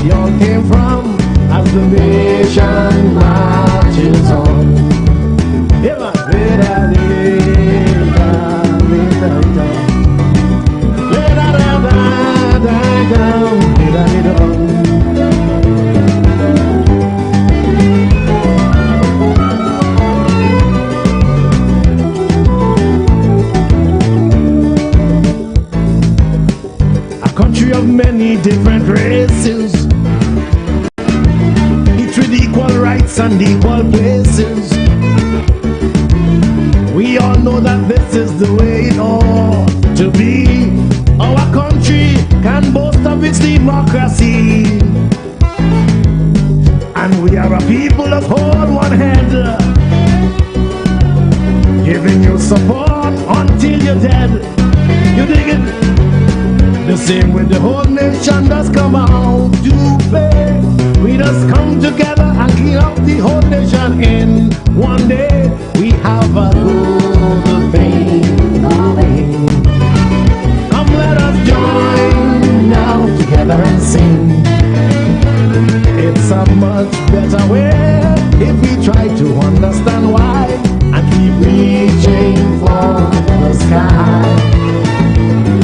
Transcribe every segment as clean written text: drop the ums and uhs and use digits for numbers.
we all came from, as the nation marches on. A country of many different races, each with equal rights and equal places. We all know that this is the way it ought to be. Our country can boast of its democracy, and we are a people that hold one head, giving you support until you're dead. You dig it? The same way the whole nation does come out to play. We just come together and clean up the whole nation in one day. We have a good thing going. Come let us join now together and sing. It's a much better way if we try to understand why and keep reaching for the sky.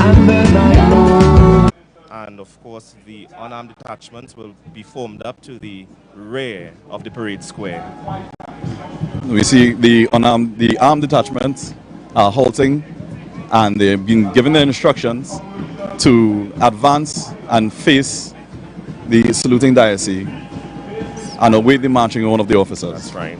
And then I know. And of course, the unarmed detachments will be formed up to the rear of the parade square. We see the armed detachments are halting, and they've been given the instructions to advance and face the saluting diocese and await the marching on of the officers. That's right.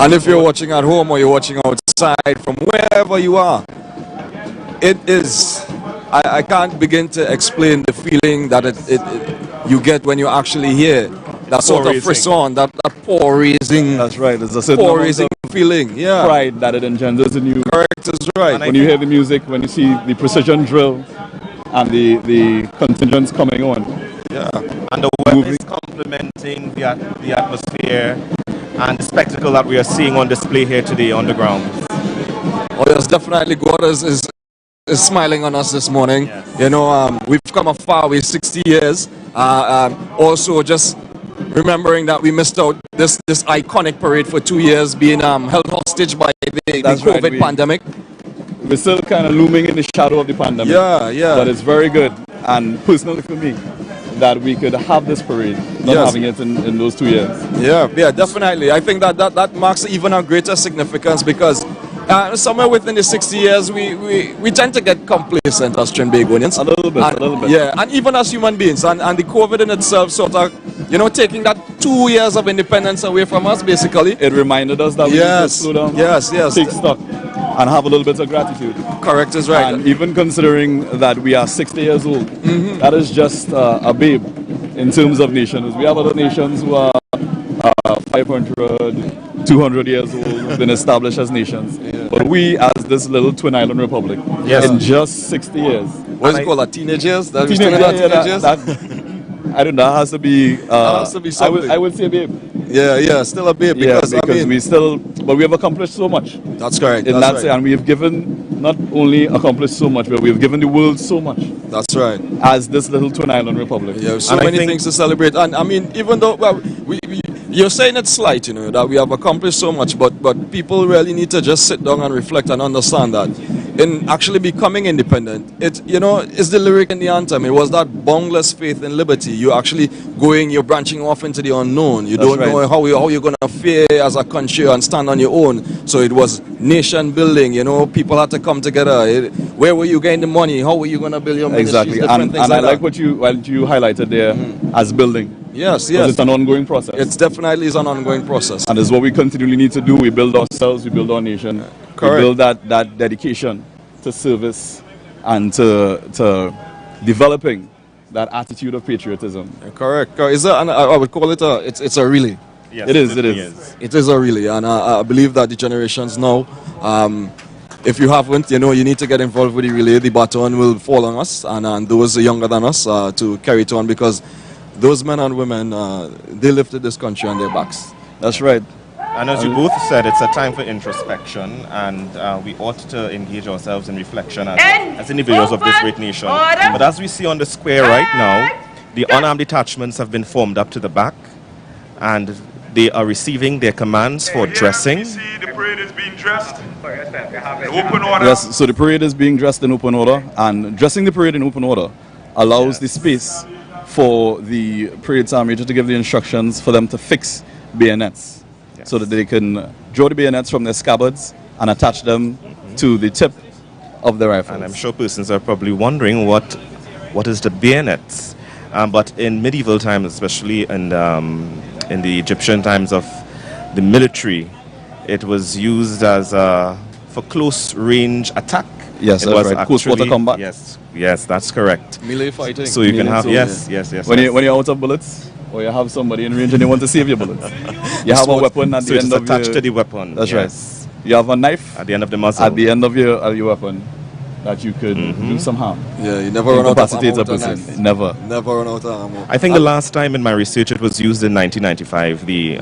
And if you're watching at home or you're watching outside, from wherever you are, it is, I can't begin to explain the feeling that you get when you actually hear that sort of frisson, that paw raising. That's right. There's a certain paw raising feeling. Yeah. Pride that it engenders in you. Correct, is right. When you hear the music, when you see the precision drill and the contingents coming on. Yeah. And the weather is complementing the atmosphere and the spectacle that we are seeing on display here today on the ground. Oh yes, definitely. God is smiling on us this morning. Yes. You know, we've come a far way, 60 years. Also, just remembering that we missed out this iconic parade for 2 years, being held hostage by the COVID pandemic. We're still kind of looming in the shadow of the pandemic. Yeah, yeah. But it's very good, and personally for me, that we could have this parade, not having it in those 2 years. Yeah, definitely. I think that marks even a greater significance because somewhere within the 60 years, we tend to get complacent as Trinbagonians. A little bit. Yeah, and even as human beings. And the COVID in itself sort of, taking that 2 years of independence away from us, basically. It reminded us that we need to slow down, take stock, and have a little bit of gratitude. Correct, is right. And even considering that we are 60 years old, that is just a babe in terms of nations. We have other nations who are 500, 200 years old, been established as nations. Yeah. But we, as this little twin island republic, in just 60 years. What is it called? Teenagers? Teenagers? I don't know, that has to be... has to be something. I would say babe. Yeah, still a babe. Because we have accomplished so much. That's correct. And we have given, not only accomplished so much, but we have given the world so much. That's right. As this little twin island republic. Yeah, so many things to celebrate. And I mean, even though, you're saying it's slight, that we have accomplished so much, but people really need to just sit down and reflect and understand that in actually becoming independent, it's the lyric in the anthem. It was that boundless faith in liberty. You're branching off into the unknown. You don't know how you're going to fare as a country and stand on your own. So it was nation building. People had to come together. Where were you getting the money? How were you going to build your ministries? Exactly. And I like what you highlighted there as building. Yes. It's an ongoing process. It definitely is an ongoing process. And it's what we continually need to do. We build ourselves, we build our nation. Correct. We build that dedication to service and to developing that attitude of patriotism. Correct. I would call it it's a relay. Yes, it is. It is a relay, and I believe that the generations now, if you haven't, you need to get involved with the relay. The baton will fall on us, and those younger than us to carry it on, because those men and women, they lifted this country on their backs. That's right. And as you both said, it's a time for introspection, and we ought to engage ourselves in reflection as individuals of this great nation. But as we see on the square right now, the unarmed detachments have been formed up to the back, and they are receiving their commands for dressing. We see the parade is being dressed in open order. Yes, so the parade is being dressed in open order, and dressing the parade in open order allows the space for the parade sergeant major to give the instructions for them to fix bayonets. So that they can draw the bayonets from their scabbards and attach them to the tip of the rifle. And I'm sure persons are probably wondering what is the bayonets. But in medieval times, especially in the Egyptian times of the military, it was used as for close range attack. Yes, it that's was right. Close quarter combat. Yes, that's correct. Melee fighting. So you can have yes. When you're out of bullets, or you have somebody in range and you want to save your bullets, you have a weapon at the end of attached to the weapon. That's right. You have a knife at the end of the muzzle. At the end of your weapon that you could do some harm. Yeah, you never run out of ammo with a knife. Never run out of ammo. I think the last time in my research it was used in 1995. The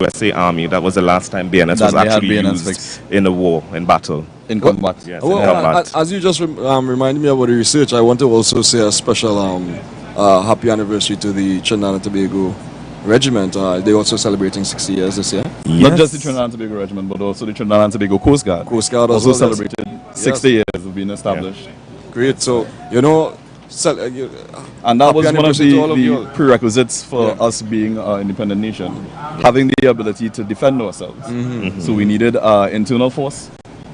USA Army, that was the last time bayonets was actually used in a war, in battle. In combat. Yes, well, in combat. As you just reminded me about the research, I want to also say a special happy anniversary to the Trinidad and Tobago Regiment. They're also celebrating 60 years this year. Not just the Trinidad and Tobago Regiment, but also the Trinidad and Tobago Coast Guard. Coast Guard also well, celebrated 60 years of being established. Yeah. Great. So, you know, and that was one of the prerequisites for us being an independent nation, having the ability to defend ourselves. So we needed an internal force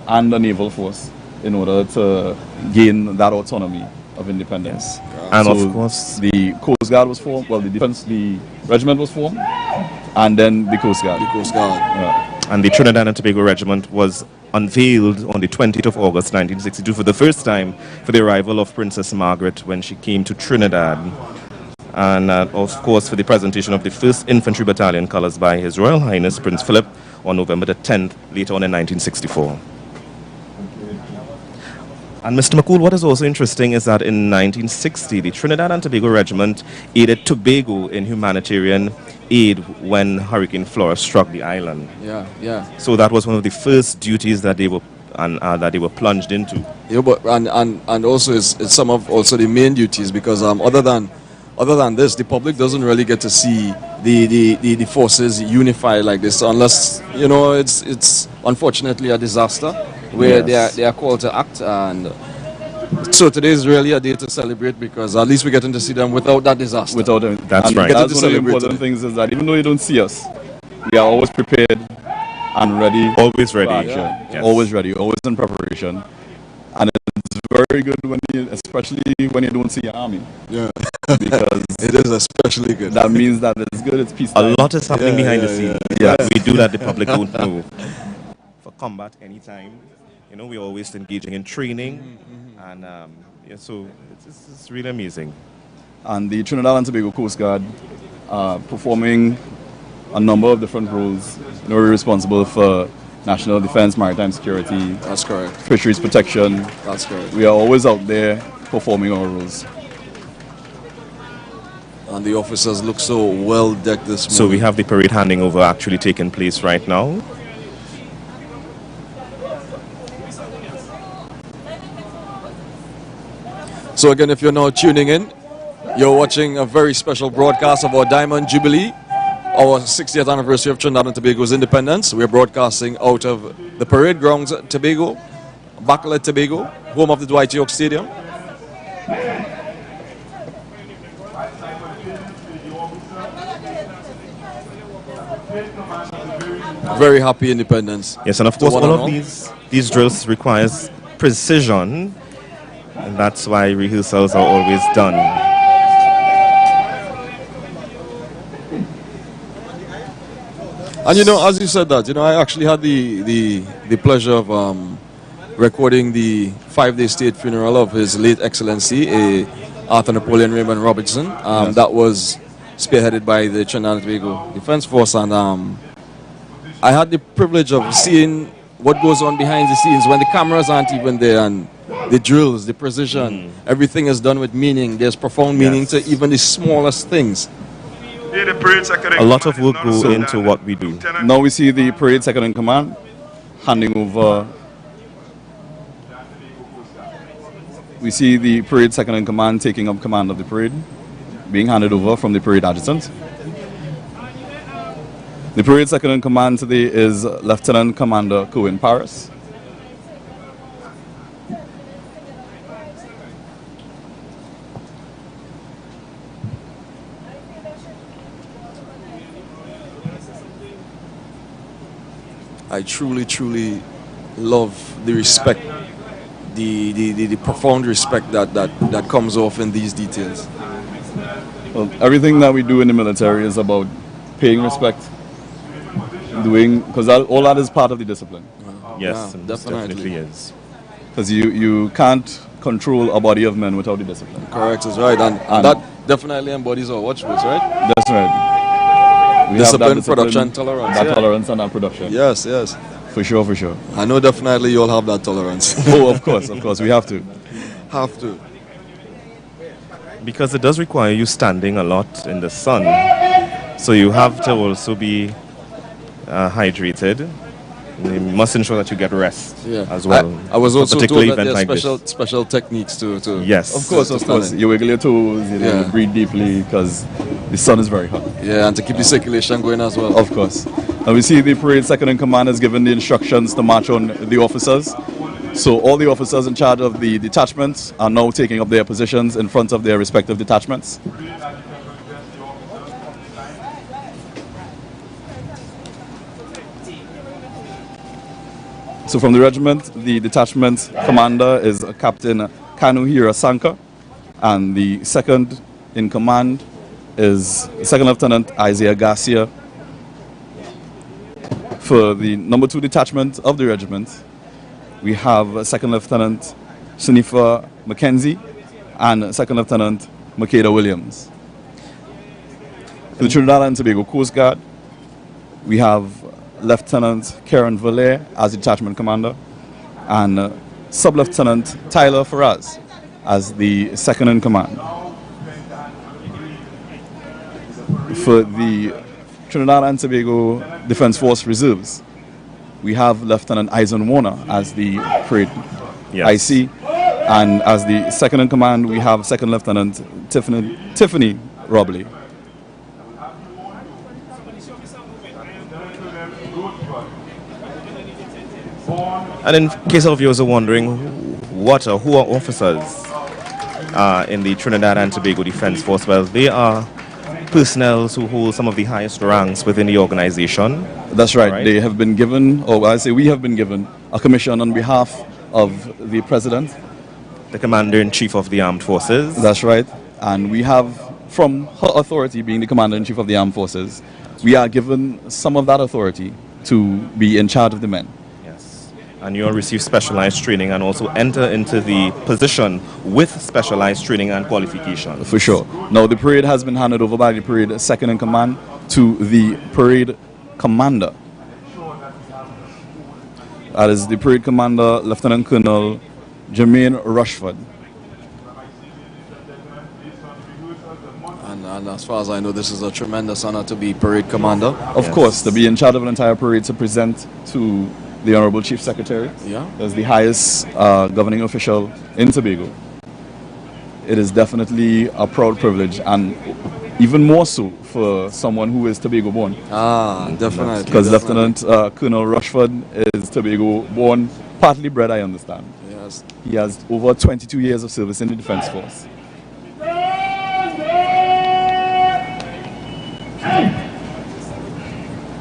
and a naval force in order to gain that autonomy of independence. And so of course the Coast Guard was formed, well the regiment was formed, and then the Coast Guard. And the Trinidad and Tobago Regiment was unveiled on the 20th of August 1962 for the first time for the arrival of Princess Margaret when she came to Trinidad. And of course for the presentation of the 1st Infantry Battalion colours by His Royal Highness Prince Philip on November the 10th, later on in 1964. And Mr. McCool, what is also interesting is that in 1960, the Trinidad and Tobago Regiment aided Tobago in humanitarian aid when Hurricane Flora struck the island. Yeah. So that was one of the first duties that they were plunged into. Yeah, but and also it's some of also the main duties, because other than this, the public doesn't really get to see the forces unified like this unless, you know, it's unfortunately a disaster where they are called to act. And so today is really a day to celebrate, because at least we're getting to see them without that disaster. That's right. That's one of the important things, is that even though you don't see us, we are always prepared and ready. Always ready. Yes. Always ready, always in preparation. And it's very good especially when you don't see your army. Yeah. Because it is especially good. That means that it's good, it's peacetime. A lot is happening behind the scenes. Yeah. We do that the public don't know. For combat anytime, you know, we're always engaging in training, and so it's really amazing. And the Trinidad and Tobago Coast Guard performing a number of different roles. You know, we're responsible for national defense, maritime security. That's correct. Fisheries protection. That's correct. We are always out there performing our roles. And the officers look so well decked this morning. So we have the parade handing over actually taking place right now. So again, if you're now tuning in, you're watching a very special broadcast of our Diamond Jubilee, our 60th anniversary of Trinidad and Tobago's independence. We're broadcasting out of the parade grounds at Tobago, Bacalet, Tobago, home of the Dwight York Stadium. Very happy independence. Yes, and of course all of these drills requires precision, and that's why rehearsals are always done. And you know, as you said that, you know, I actually had the pleasure of recording the 5-day state funeral of His late Excellency, Arthur Napoleon Raymond Robertson. Yes. That was spearheaded by the Trinidad and Tobago Defense Force, and I had the privilege of seeing what goes on behind the scenes when the cameras aren't even there, and the drills, the precision, everything is done with meaning. There's profound meaning to even the smallest things. Yeah, the parade second in A lot of command work is go not into what we do. Lieutenant. Now we see the parade second in command handing over. We see the parade second in command taking up command of the parade, being handed over from the parade adjutant. The parade second in command today is Lieutenant Commander Cohen Paris. I truly, truly love the respect, the profound respect that comes off in these details. Well, everything that we do in the military is about paying respect, doing, because all that is part of the discipline. Yes, Yeah, and this definitely. definitely is. Because you can't control a body of men without the discipline. Correct, is right, and that definitely embodies our watchwords, right? That's right. We have Discipline, that production, tolerance. That Yeah. tolerance and that production. Yes, yes. For sure, for sure. I know definitely you all have that tolerance. Oh, of course, we have to. Have to. Because it does require you standing a lot in the sun. So you have to also be hydrated. You must ensure that you get rest as well. I was for also told particular that event there are like this. special techniques to Yes. Of course. stand in. You wiggle your toes, you Yeah. breathe deeply because the sun is very hot. Yeah, and to keep the circulation going as well. Of course. And we see the parade second in command has given the instructions to march on the officers. So all the officers in charge of the detachments are now taking up their positions in front of their respective detachments. So from the regiment, the detachment commander is Captain Kanuhira Sanka, and the second in command is Second Lieutenant Isaiah Garcia. For the number 2 detachment of the regiment, we have Second Lieutenant Sunifa Mackenzie and Second Lieutenant Makeda Williams. For the Trinidad and Tobago Coast Guard, we have Lieutenant Karen Valer as the detachment commander and Sub-Lieutenant Tyler Faraz as the second in command. For the Trinidad and Tobago Defense Force Reserves, we have Lieutenant Eisen Warner as the parade IC, and as the second in command, we have Second Lieutenant Tiffany Robley. And in case of viewers are wondering, who are officers in the Trinidad and Tobago Defense Force? Well, they are personnel who hold some of the highest ranks within the organization. That's right. They have been given, or I say we have been given, a commission on behalf of the President. The Commander-in-Chief of the Armed Forces. That's right. And we have, from her authority being the Commander-in-Chief of the Armed Forces, we are given some of that authority to be in charge of the men. And you'll receive specialized training and also enter into the position with specialized training and qualifications. For sure. Now, the parade has been handed over by the parade second in command to the parade commander. That is the parade commander, Lieutenant Colonel Jermaine Rushford. And as far as I know, this is a tremendous honor to be parade commander. Of course, to be in charge of an entire parade, to present to the Honorable Chief Secretary, as the highest governing official in Tobago. It is definitely a proud privilege, and even more so for someone who is Tobago born. Definitely. Because Lieutenant Colonel Rushford is Tobago born, partly bred, I understand. Yes. He has over 22 years of service in the Defense Force.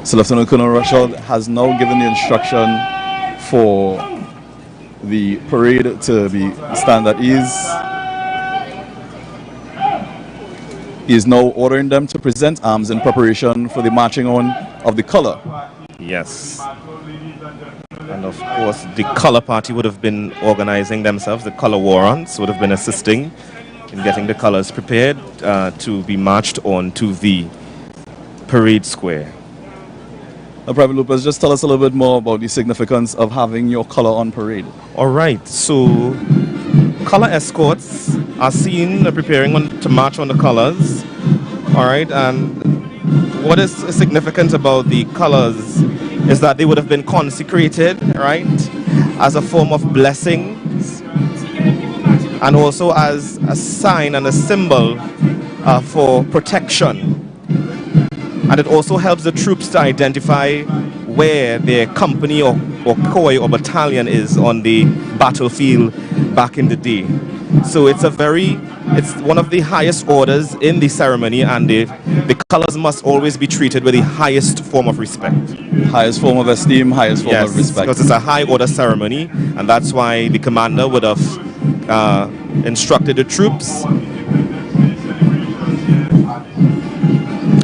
So Lieutenant Colonel Rushford has now given the instruction for the parade to be stand at ease. He is now ordering them to present arms in preparation for the marching on of the color. Yes. And of course, the color party would have been organizing themselves. The color warrants would have been assisting in getting the colors prepared to be marched on to the parade square. Private Lopez, just tell us a little bit more about the significance of having your color on parade. All right, so color escorts are seen preparing to march on the colors. All right, and what is significant about the colors is that they would have been consecrated, right, as a form of blessing, and also as a sign and a symbol for protection. And it also helps the troops to identify where their company or corps or battalion is on the battlefield back in the day. So it's one of the highest orders in the ceremony, and the colors must always be treated with the highest form of respect. Highest form of esteem, highest form of respect. Because it's a high order ceremony, and that's why the commander would have instructed the troops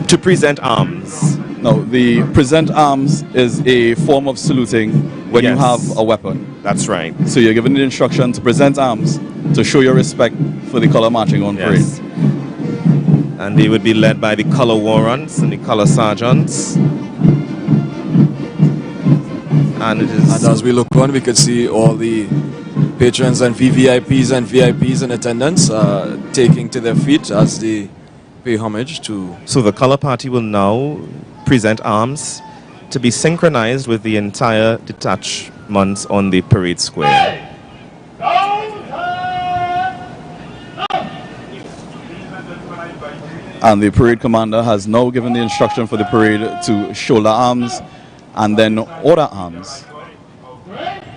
to present arms. No, the present arms is a form of saluting when you have a weapon. That's right. So you're given the instruction to present arms to show your respect for the color marching on parade. And they would be led by the color warrants and the color sergeants. And as we look on, we could see all the patrons and VVIPs in attendance taking to their feet as they pay homage to... So the color party will now present arms to be synchronized with the entire detachments on the parade square. And the parade commander has now given the instruction for the parade to shoulder arms and then order arms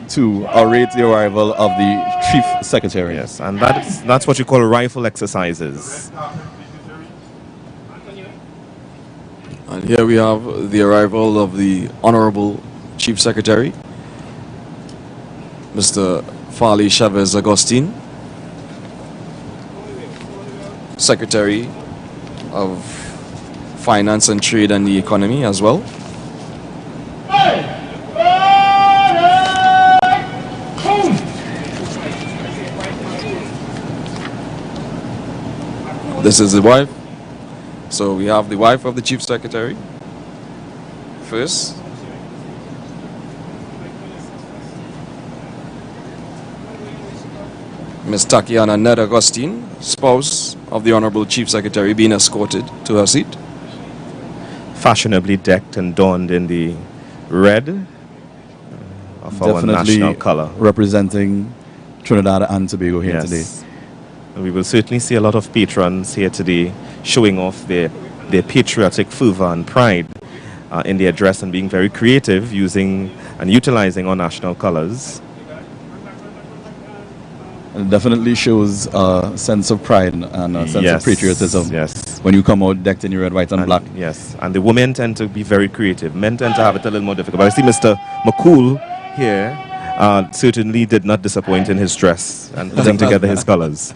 to await the arrival of the chief secretary. Yes, and that's what you call rifle exercises. And here we have the arrival of the Honorable Chief Secretary, Mr. Farley Chavez Agustin, Secretary of Finance and Trade and the Economy as well. This is the wife. So we have the wife of the Chief Secretary first. Ms. Tatiana Ned Agustin, spouse of the Honorable Chief Secretary, being escorted to her seat. Fashionably decked and donned in the red of our national color. Representing Trinidad and Tobago here today. We will certainly see a lot of patrons here today showing off their patriotic fervor and pride in their dress and being very creative using and utilizing our national colors. It definitely shows a sense of pride and a sense of patriotism when you come out decked in your red, white and black. Yes, and the women tend to be very creative. Men tend to have it a little more difficult. But I see Mr. McCool here certainly did not disappoint in his dress and putting together his colors.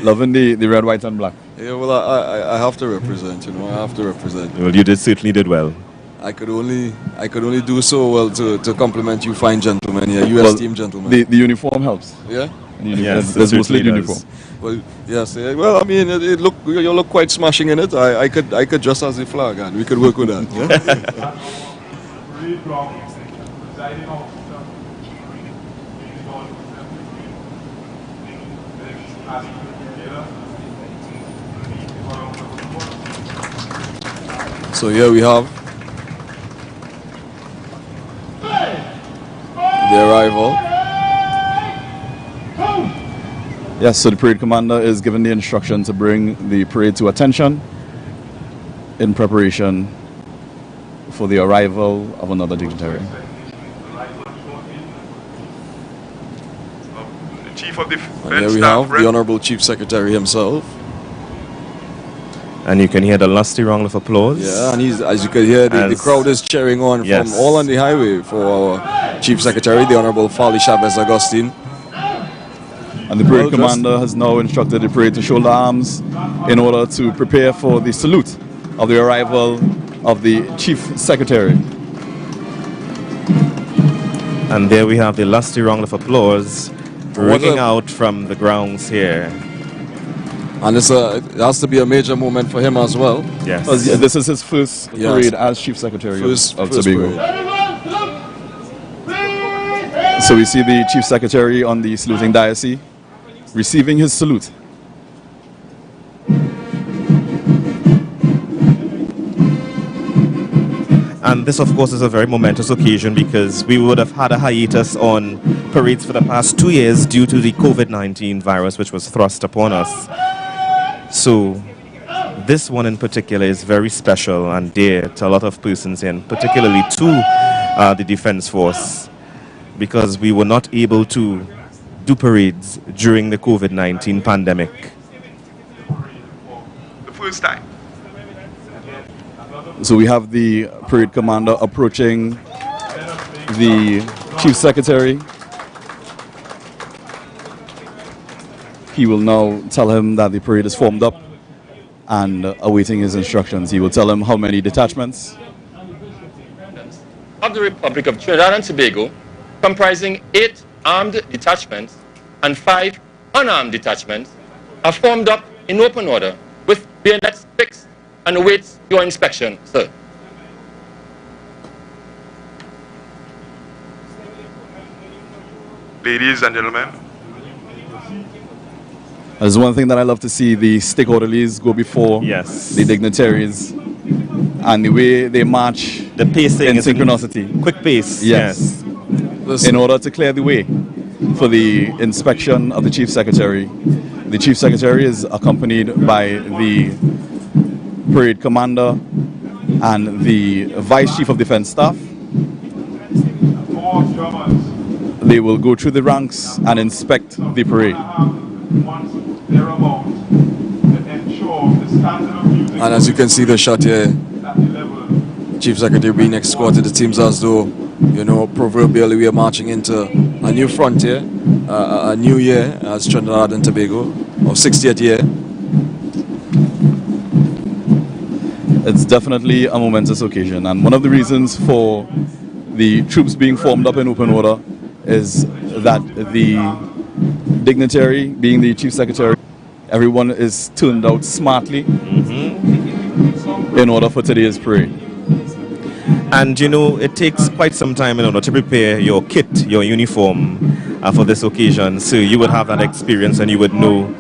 Loving the red, white and black. Yeah, well, I have to represent, I have to represent. Well, you certainly did well. I could only do so well to compliment you fine gentlemen here, you esteemed gentlemen. The uniform helps. Yeah? Yes, there's mostly uniform. Well, yes. Well, I mean, you look quite smashing in it. I could dress as a flag, and we could work with that. Yeah? So here we have the arrival. Yes, so the parade commander is given the instruction to bring the parade to attention in preparation for the arrival of another dignitary. The Chief of the And here we have the Honorable Chief Secretary himself. And you can hear the lusty round of applause. Yeah, and as you can hear, the crowd is cheering on from all on the highway for our Chief Secretary, the Honorable Farley Chavez Agustin. And the parade commander has now instructed the parade to shoulder arms in order to prepare for the salute of the arrival of the Chief Secretary. And there we have the lusty round of applause ringing out from the grounds here. And it has to be a major moment for him as well. Yes. This is his first parade as Chief Secretary of Tobago. So we see the Chief Secretary on the saluting diocese receiving his salute. this, of course, is a very momentous occasion because we would have had a hiatus on parades for the past 2 years due to the COVID-19 virus, which was thrust upon us. So this one in particular is very special and dear to a lot of persons, and particularly to the Defense Force, because we were not able to do parades during the COVID-19 pandemic. The first time. So we have the parade commander approaching the chief secretary. He will now tell him that the parade is formed up and awaiting his instructions. He will tell him how many detachments of the Republic of Trinidad and Tobago, comprising 8 armed detachments and 5 unarmed detachments, are formed up in open order with bayonets fixed and awaits your inspection, sir. Ladies and gentlemen, There's one thing that I love to see: the stick orderlies go before Yes. the dignitaries, and the way they march The pacing in is in synchronicity. quick pace. Yes. Listen, In order to clear the way for the inspection of the chief secretary. The chief secretary is accompanied by the parade commander and the vice chief of defense staff. all drummers, They will go through the ranks and inspect the parade. once they're about, to ensure the standard of music and as you can see the shot here, at the level. Chief Secretary being escorted, it seems as though, you know, proverbially we are marching into a new frontier, a new year as Trinidad and Tobago, or 60th year. It's definitely a momentous occasion, and one of the reasons for the troops being formed up in open order is that the dignitary, being the chief secretary, everyone is turned out smartly in order for today's parade. And you know, it takes quite some time in order to prepare your kit, your uniform for this occasion. So you would have that experience and you would know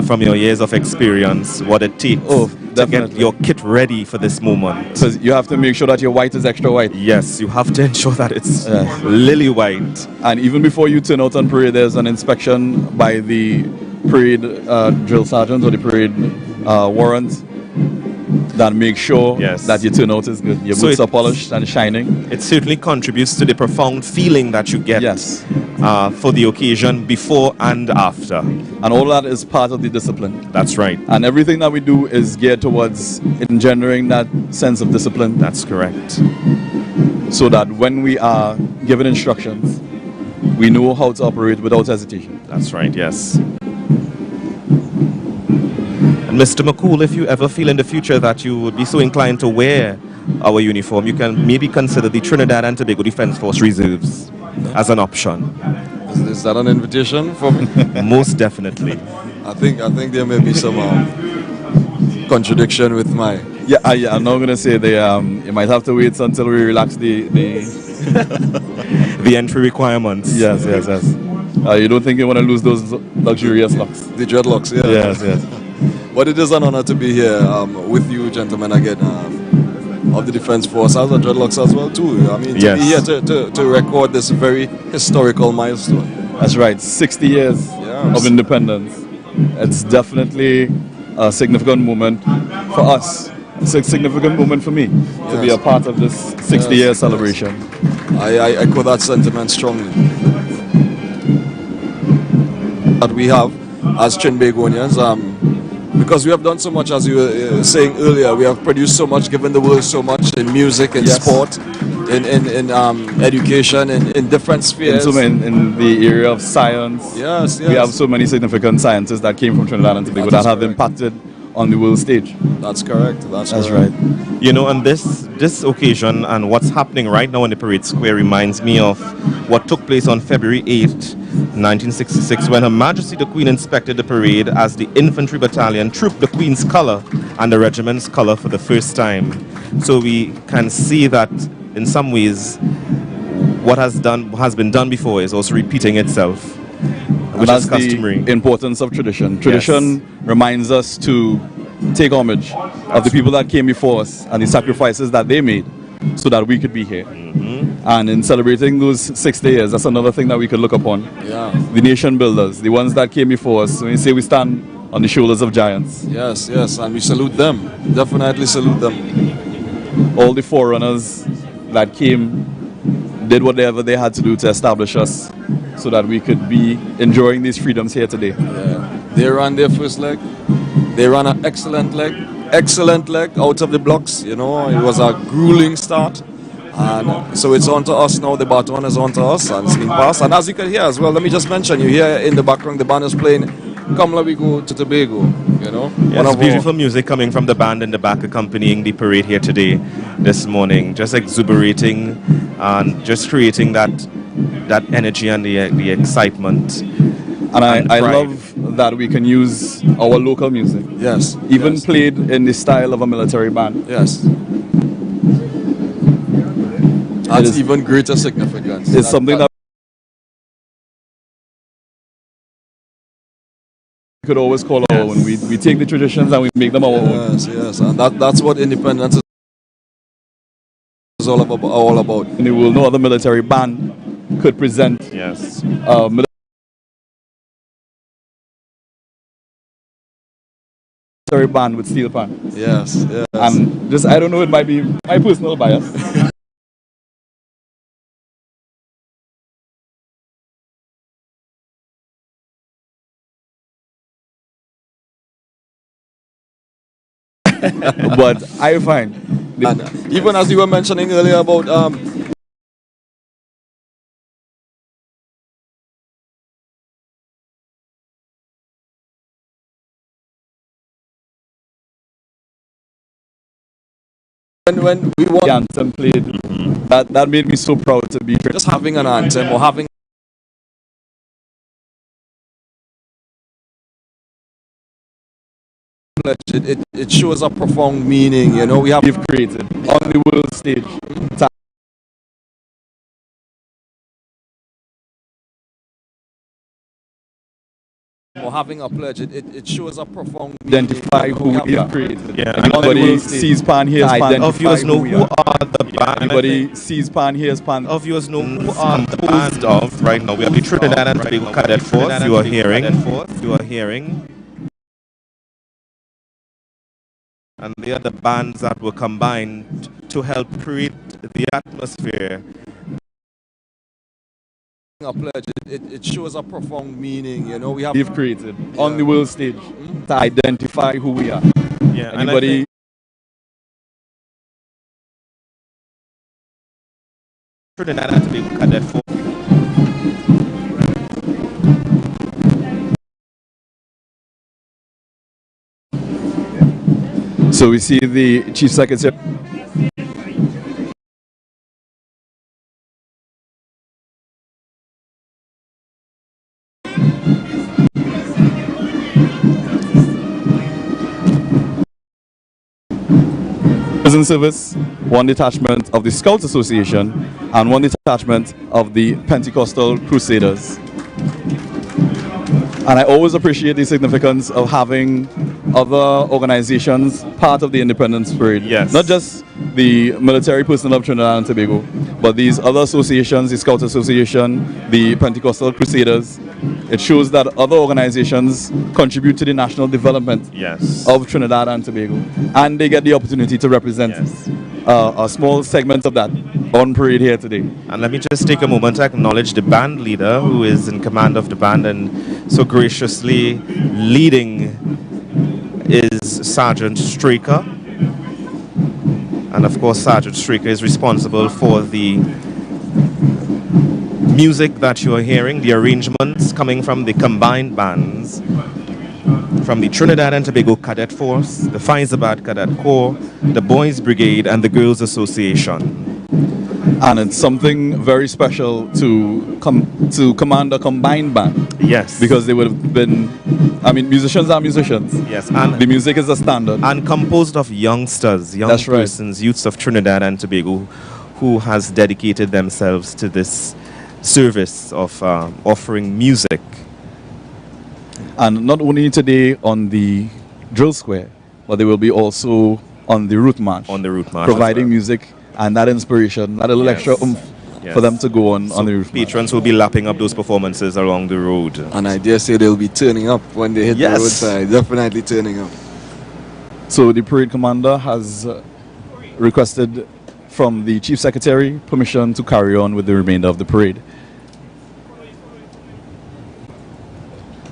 from your years of experience what it takes to get definitely. your kit ready for this moment. Because you have to make sure that your white is extra white. Yes, you have to ensure that it's Yes. lily white. And even before you turn out on parade, there's an inspection by the parade drill sergeant or the parade warrant that makes sure Yes. that your turnout is good. Your So boots it- are polished and shining. It certainly contributes to the profound feeling that you get Yes. for the occasion before and after. And all that is part of the discipline. That's right. And everything that we do is geared towards engendering that sense of discipline, That's correct. so that when we are given instructions, we know how to operate without hesitation. That's right, yes. And Mr. McCool, if you ever feel in the future that you would be so inclined to wear our uniform, you can maybe consider the Trinidad and Tobago Defense Force Reserves as an option. Is that an invitation for me? Most definitely. I think there may be some contradiction with my. Yeah, I'm not going to say you might have to wait until we relax the The entry requirements. yes. You don't think you want to lose those luxurious locks? The dreadlocks, yeah. Yes. But it is an honor to be here with you, gentlemen, again, of the Defense Force, as a dreadlocks as well, too. I mean, to Yes. be here to record this very historical milestone. That's right. 60 years Yes. of independence. It's definitely a significant moment for us. It's a significant moment for me to be Yes. a part of this 60-year celebration. I echo that sentiment strongly. That we have as Trinbagonians, because we have done so much, as you were saying earlier, we have produced so much, given the world so much in music, in Yes. sport, in education, in different spheres. In the area of science, Yes. we have so many significant scientists that came from Trinidad and Tobago That that is have correct. impacted on the world stage. That's correct. That's correct. right. You know, and this occasion and what's happening right now in the parade square reminds me of what took place on February 8th, 1966, when Her Majesty the Queen inspected the parade as the infantry battalion trooped the Queen's colour and the regiment's colour for the first time. So we can see that in some ways what has been done before is also repeating itself, which That's is customary. the importance of tradition. Tradition reminds us to take homage of the people that came before us and the sacrifices that they made so that we could be here. And in celebrating those 60 years, that's another thing that we could look upon. Yeah. The nation builders, the ones that came before us. When you say we stand on the shoulders of giants. Yes, yes, and we salute them. Definitely salute them. All the forerunners that came, did whatever they had to do to establish us so that we could be enjoying these freedoms here today. Yeah. They ran their first leg. They ran an excellent leg out of the blocks. You know, it was a grueling start. And so it's on to us now. The baton is on to us, and it's being passed. And as you can hear as well, let me just mention, you hear in the background the band is playing Come Let We Go to Tobago. You know, yes, beautiful music coming from the band in the back, accompanying the parade here today, this morning, just exuberating and just creating that energy and the excitement. And I love that we can use our local music. Yes. Even played in the style of a military band. Yes. That's even greater significance. It's something that we could always call our own. We take the traditions and we make them our own. Yes, yes. And that's what independence is all about. In the world, no other military band could present military band with steel pan. Yes, yes. And just, I don't know, it might be my personal bias. But I find, and even as you were mentioning earlier about when we want the anthem played, that made me so proud to be just having an anthem or having it shows a profound meaning. You know, we've created on the world stage. Or having a pledge, it shows a profound meaning. Identify who we have created. Yeah, everybody sees pan, hears pan. Our viewers know who are the band. Everybody sees pan, hears pan. Our viewers know who are the band of right now. We have the Trinidad and Tobago Cadet Force. You are hearing. And they are the bands that were combined to help create the atmosphere. A pledge, it shows a profound meaning. You know, we've created on the world stage to identify who we are. Yeah, anybody. Trinidad and Tobago Cadet Force. So we see the Chief Secretary. Prison Service, one detachment of the Scouts Association, and one detachment of the Pentecostal Crusaders. And I always appreciate the significance of having other organizations part of the Independence Parade. Yes. Not just the military personnel of Trinidad and Tobago, but these other associations, the Scout Association, the Pentecostal Crusaders. It shows that other organizations contribute to the national development of Trinidad and Tobago. And they get the opportunity to represent a small segment of that on parade here today. And let me just take a moment to acknowledge the band leader who is in command of the band and so graciously leading is Sergeant Straker. And of course Sergeant Straker is responsible for the music that you are hearing, the arrangements coming from the combined bands from the Trinidad and Tobago Cadet Force, the Fyzabad Cadet Corps, the Boys Brigade and the Girls Association. And it's something very special to command a combined band. Yes. Because they would have been, I mean, musicians are musicians. Yes. And the music is a standard. And composed of youngsters, young persons, youths of Trinidad and Tobago who has dedicated themselves to this service of offering music. And not only today on the drill square, but they will be also on the route march. On the route march. Providing music and that inspiration, that little extra oomph for them to go on the roof. Patrons will be lapping up those performances along the road. And I dare say they'll be turning up when they hit the roadside. Definitely turning up. So the parade commander has requested from the Chief Secretary permission to carry on with the remainder of the parade.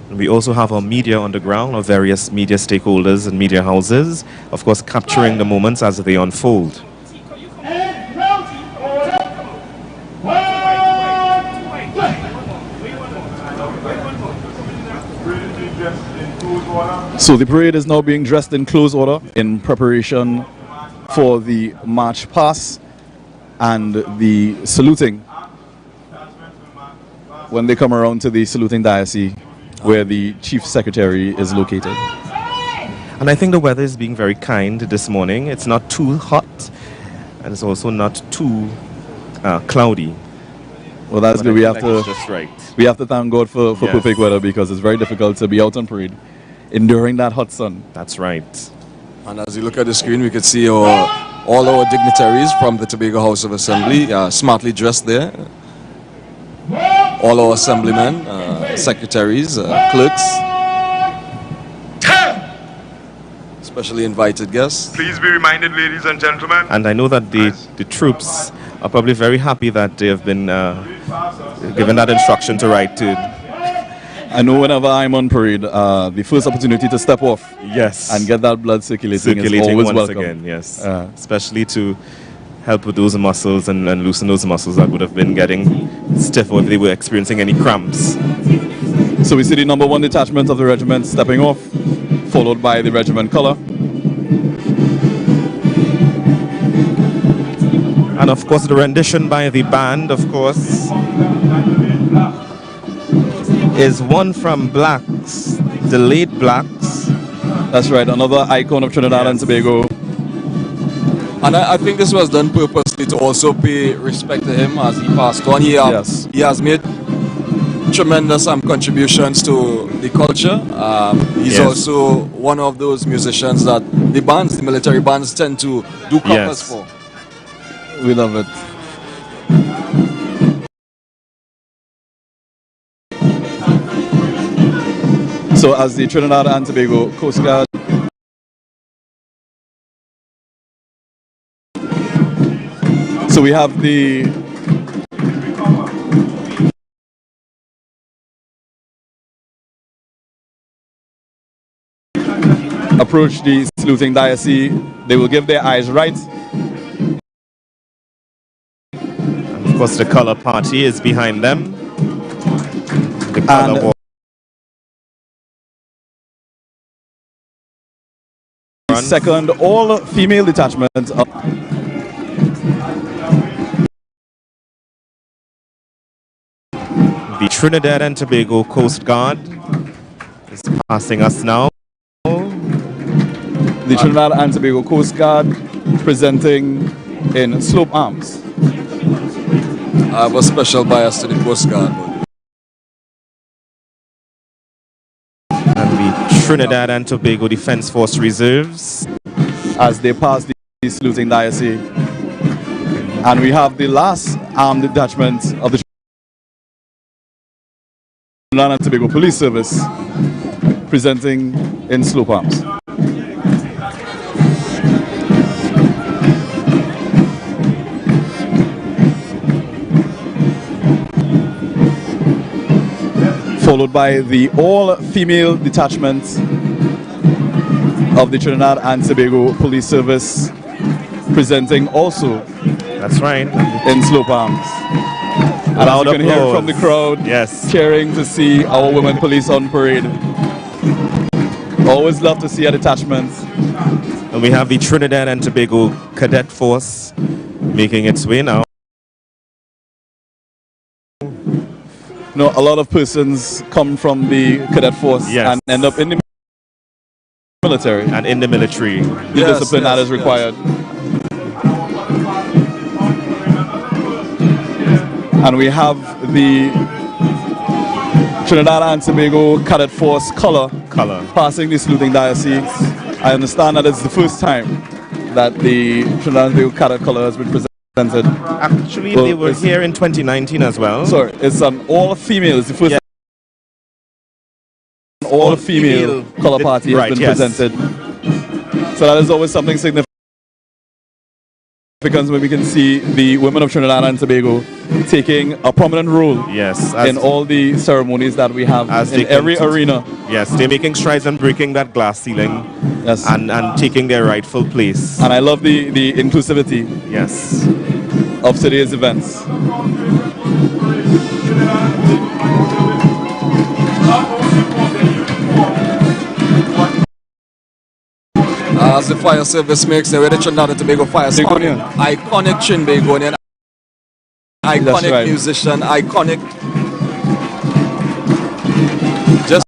We also have our media on the ground, our various media stakeholders and media houses, of course capturing the moments as they unfold. So the parade is now being dressed in close order in preparation for the march past and the saluting when they come around to the saluting diocese where the Chief Secretary is located. And I think the weather is being very kind this morning. It's not too hot and it's also not too cloudy. Well, that's good. We have to thank God for perfect weather, because it's very difficult to be out on parade enduring that hot sun. That's right. And as you look at the screen, we could see all our dignitaries from the Tobago House of Assembly smartly dressed there. All our assemblymen, secretaries, clerks, especially invited guests. Please be reminded, ladies and gentlemen. And I know that the troops are probably very happy that they have been given that instruction to ride to. I know whenever I'm on parade, the first opportunity to step off and get that blood circulating is always once welcome. Again, yes. Especially to help with those muscles and loosen those muscles that would have been getting stiff or if they were experiencing any cramps. So we see the number 1 detachment of the regiment stepping off, followed by the regiment color. And of course the rendition by the band, of course, is one from Blacks, the late Blacks. That's right, another icon of Trinidad and Tobago. And I think this was done purposely to also pay respect to him as he passed on. He has made tremendous contributions to the culture. He's also one of those musicians that the bands, the military bands, tend to do covers for. We love it. So as the Trinidad and Tobago Coast Guard so we have the approach the saluting diocese. They will give their eyes right. And of course the color party is behind them. The color second, all female detachments of the Trinidad and Tobago Coast Guard is passing us now. The Trinidad and Tobago Coast Guard presenting in slope arms. I have a special bias to the Coast Guard. And the Trinidad and Tobago Defense Force Reserves as they pass the saluting diocese. And we have the last armed detachment of the Trinidad and Tobago Police Service presenting in slope arms. Followed by the all-female detachment of the Trinidad and Tobago Police Service presenting also in slope arms. And as you can hear from the crowd cheering to see our women police on parade. Always love to see a detachment. And we have the Trinidad and Tobago Cadet Force making its way now. No, a lot of persons come from the cadet force and end up in the military. And in the military. The discipline that is required. And we have the Trinidad and Tobago Cadet Force color passing the saluting diocese. I understand that it's the first time that the Trinidad and Tobago Cadet color has been presented. Actually, Well, they were it's- here in 2019 as well. Sorry, it's an all-female. It's the first Yeah. all-female All-female. color party has Right, been yes. presented. So that is always something significant when we can see the women of Trinidad and Tobago taking a prominent role Yes, in all the ceremonies that we have as in they every continue. arena. Yes, they're making strides and breaking that glass ceiling Yes. and taking their rightful place. And I love the inclusivity Yes. of today's events. As the fire service makes the way the Trinidad and Tobago Fire Service. Begonian. Iconic Trinbagonian, iconic right. musician, iconic. Just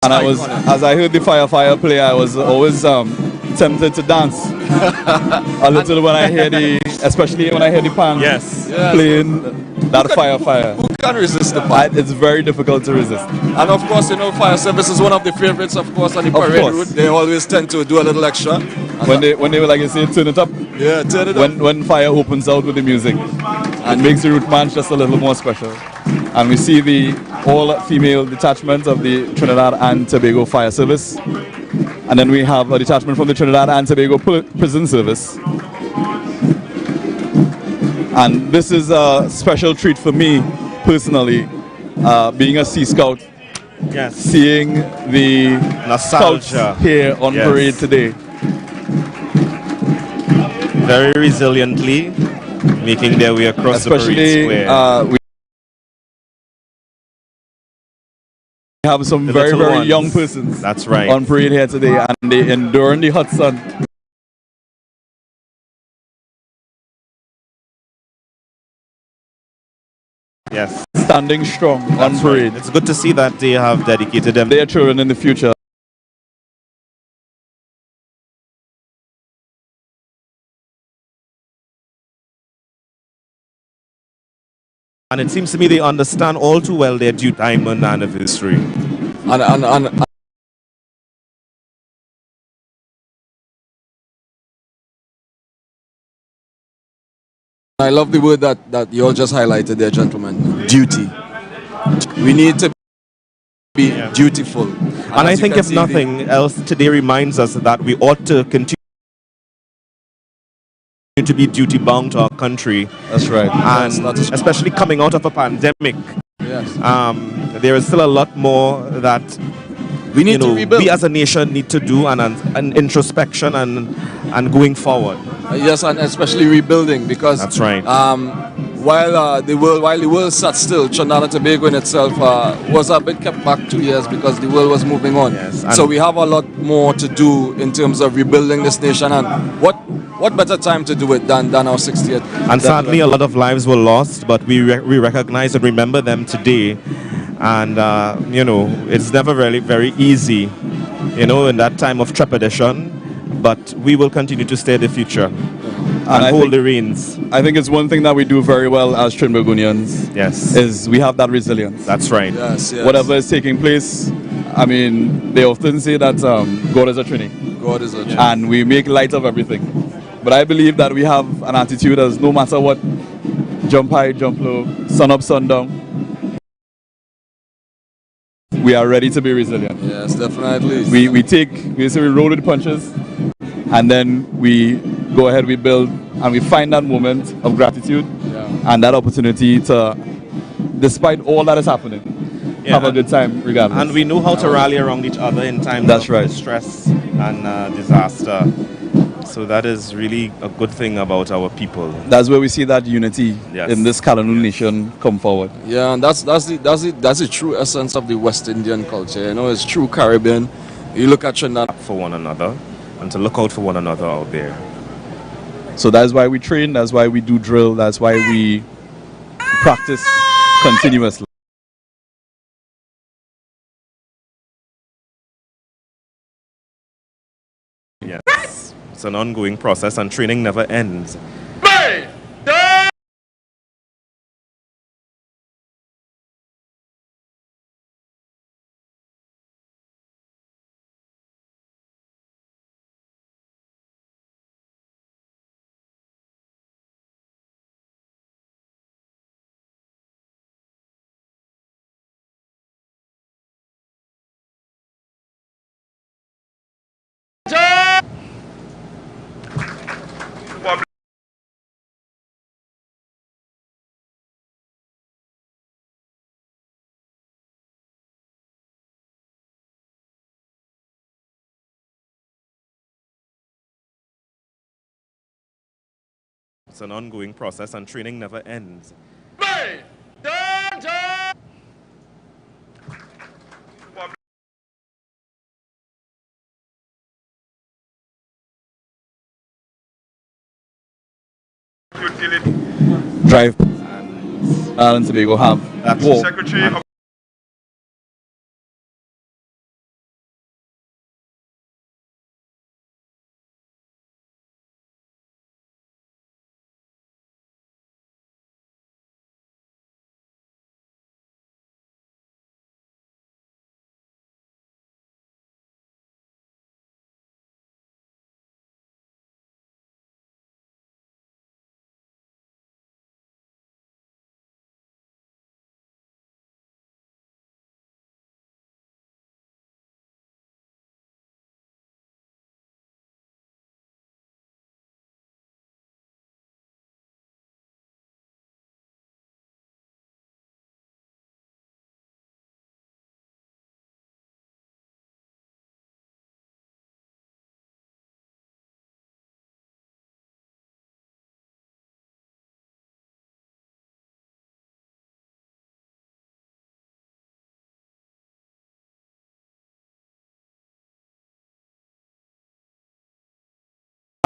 And iconic. as I heard the fire play, I was always tempted to dance a little when I hear especially when I hear the pan Yes. Yes. playing that fire. Who can resist the fire? It's very difficult to resist. And of course, you know, fire service is one of the favorites, of course, on the parade course. route. They always tend to do a little extra. When they were like you say, turn it up. Yeah, turn it up. When fire opens out with the music, it makes the route march just a little more special. And we see the all-female detachment of the Trinidad and Tobago Fire Service. And then we have a detachment from the Trinidad and Tobago Prison Service. And this is a special treat for me personally, being a Sea Scout, Yes. seeing the Nostalgia. Scouts here on Yes. parade today. Very resiliently making their way across the parade Especially, square. we have some The very, little very ones. young persons That's right. on parade here today, and they endure in the hot sun. Yes. Standing strong on That's right. parade. It's good to see that they have dedicated them. Their children in the future. And it seems to me they understand all too well their due time and anniversary. And I love the word that you all just highlighted there, gentlemen. Duty. We need to be dutiful. And I as you think can if see, nothing else, today reminds us that we ought to continue to be duty bound to our country. That's right. And that is- especially coming out of a pandemic, Yes. there is still a lot more that We need to rebuild. we as a nation need to do, and introspection and going forward. Yes, and especially rebuilding, because That's right. While the world sat still, Trinidad and Tobago in itself was a bit kept back 2 years because the world was moving on. Yes, So we have a lot more to do in terms of rebuilding this nation, and what better time to do it than our 60th? And sadly, a lot of lives were lost, but we recognize and remember them today. And, it's never really very easy, in that time of trepidation. But we will continue to stay the future and I hold think- the reins. I think it's one thing that we do very well as Trinbagonians Yes, is we have that resilience. that's right. Yes, yes. Whatever is taking place, I mean, they often say that God is a Trini, God is a and we make light of everything. But I believe that we have an attitude as no matter what, jump high, jump low, sun up, sun down, we are ready to be resilient. Yes, definitely. We roll with the punches, and then we go ahead, we build, and we find that moment of gratitude and that opportunity to, despite all that is happening, have a good time regardless. And we know how to rally around each other in times That's of right. distress and disaster. So that is really a good thing about our people. That's where we see that unity Yes. in this colonial nation come forward. Yeah, and that's the true essence of the West Indian culture. It's true Caribbean. You look at Trinidad. For one another and to look out for one another out there. So that's why we train, that's why we do drill, that's why we practice continuously. Yes. It's an ongoing process and training never ends. It's an ongoing process, and training never ends. Drive and Tobago have walk. Secretary of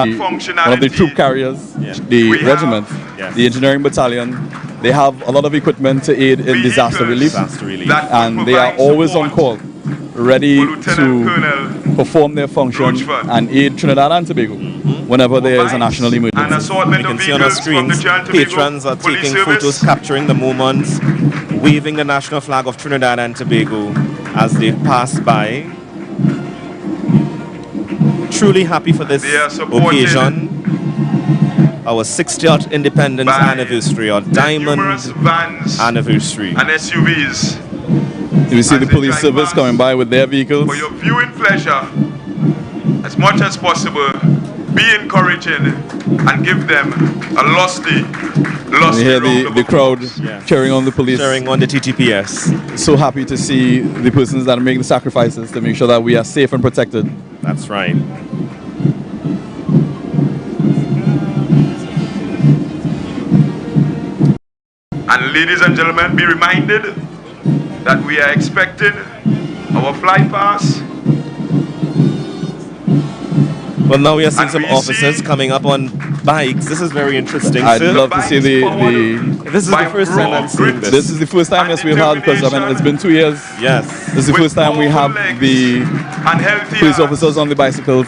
One of the troop carriers, the regiment, the engineering battalion, they have a lot of equipment to aid in disaster relief, and they are always on call, ready to perform their function and aid Trinidad and Tobago whenever there is a national emergency. You can see on our screens, patrons are taking photos, capturing the moments, waving the national flag of Trinidad and Tobago as they pass by. Truly happy for this occasion, our 60th independence anniversary, our diamond anniversary. and SUVs. You see the police service coming by with their vehicles. For your viewing pleasure, as much as possible, be encouraging and give them a lusty You hear the crowd cheering on the police. Cheering on the TTPS. So happy to see the persons that are making the sacrifices to make sure that we are safe and protected. That's right. And ladies and gentlemen, be reminded that we are expecting our flight pass. Well, now we are seeing And some we officers see- coming up on bikes. This is very interesting. I'd sir. love to see the This is the first time I'm seeing this. This is the first time, yes, we've had, because I mean, it's been 2 years. Yes. This is the first time we have the and healthy police officers on the bicycles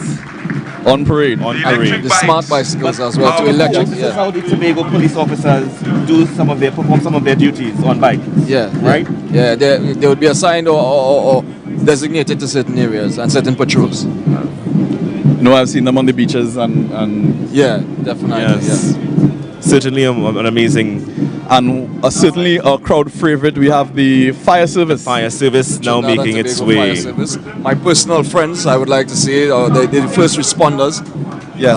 on parade. On electric parade. The smart bicycles as well, to electric. This is how the Tobago police officers do perform some of their duties on bikes. Yeah, Right? Yeah, they would be assigned or designated to certain areas and certain patrols. You know, I've seen them on the beaches and Yeah, definitely. Yes. Certainly an amazing certainly a crowd favorite. We have the fire service. fire service now Trinidad and making its Tobago Fire way. Service. My personal friends, I would like to say, the first responders. Yes.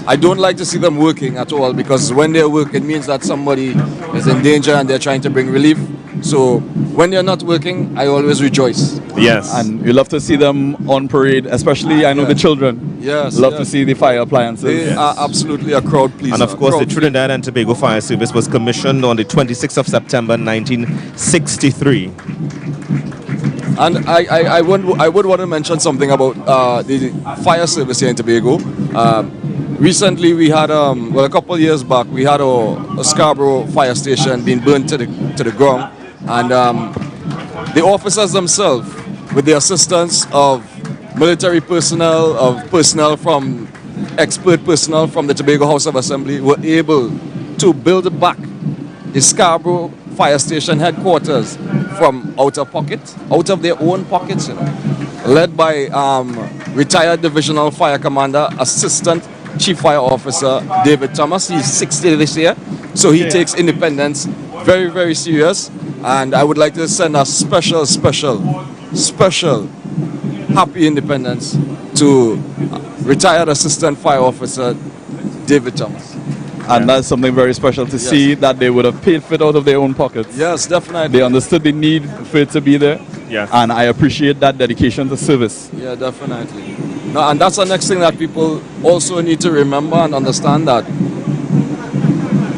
I don't like to see them working at all, because when they work, it means that somebody is in danger and they're trying to bring relief. So when they're not working, I always rejoice. Yes. And we love to see them on parade, especially I know the children. Yes, Love yes. to see the fire appliances. They are absolutely a crowd pleaser. And of course, the Crowd Trinidad and Tobago Fire Service was commissioned on the 26th of September 1963. And I would want to mention something about the fire service here in Tobago. Recently, we had, a couple of years back, we had a Scarborough fire station being burned to the ground. And the officers themselves, with the assistance of military personnel, expert personnel from the Tobago House of Assembly, were able to build back the Scarborough fire station headquarters from out of their own pockets, led by retired divisional fire commander, assistant chief fire officer David Thomas. He's 60 this year, so he takes independence very, very serious. And I would like to send a special happy independence to retired assistant fire officer David Thomas. And that's something very special to see, that they would have paid for it out of their own pockets. Yes, definitely. They understood the need for it to be there. Yes. And I appreciate that dedication to service. Yeah, definitely. No, and that's the next thing that people also need to remember and understand, that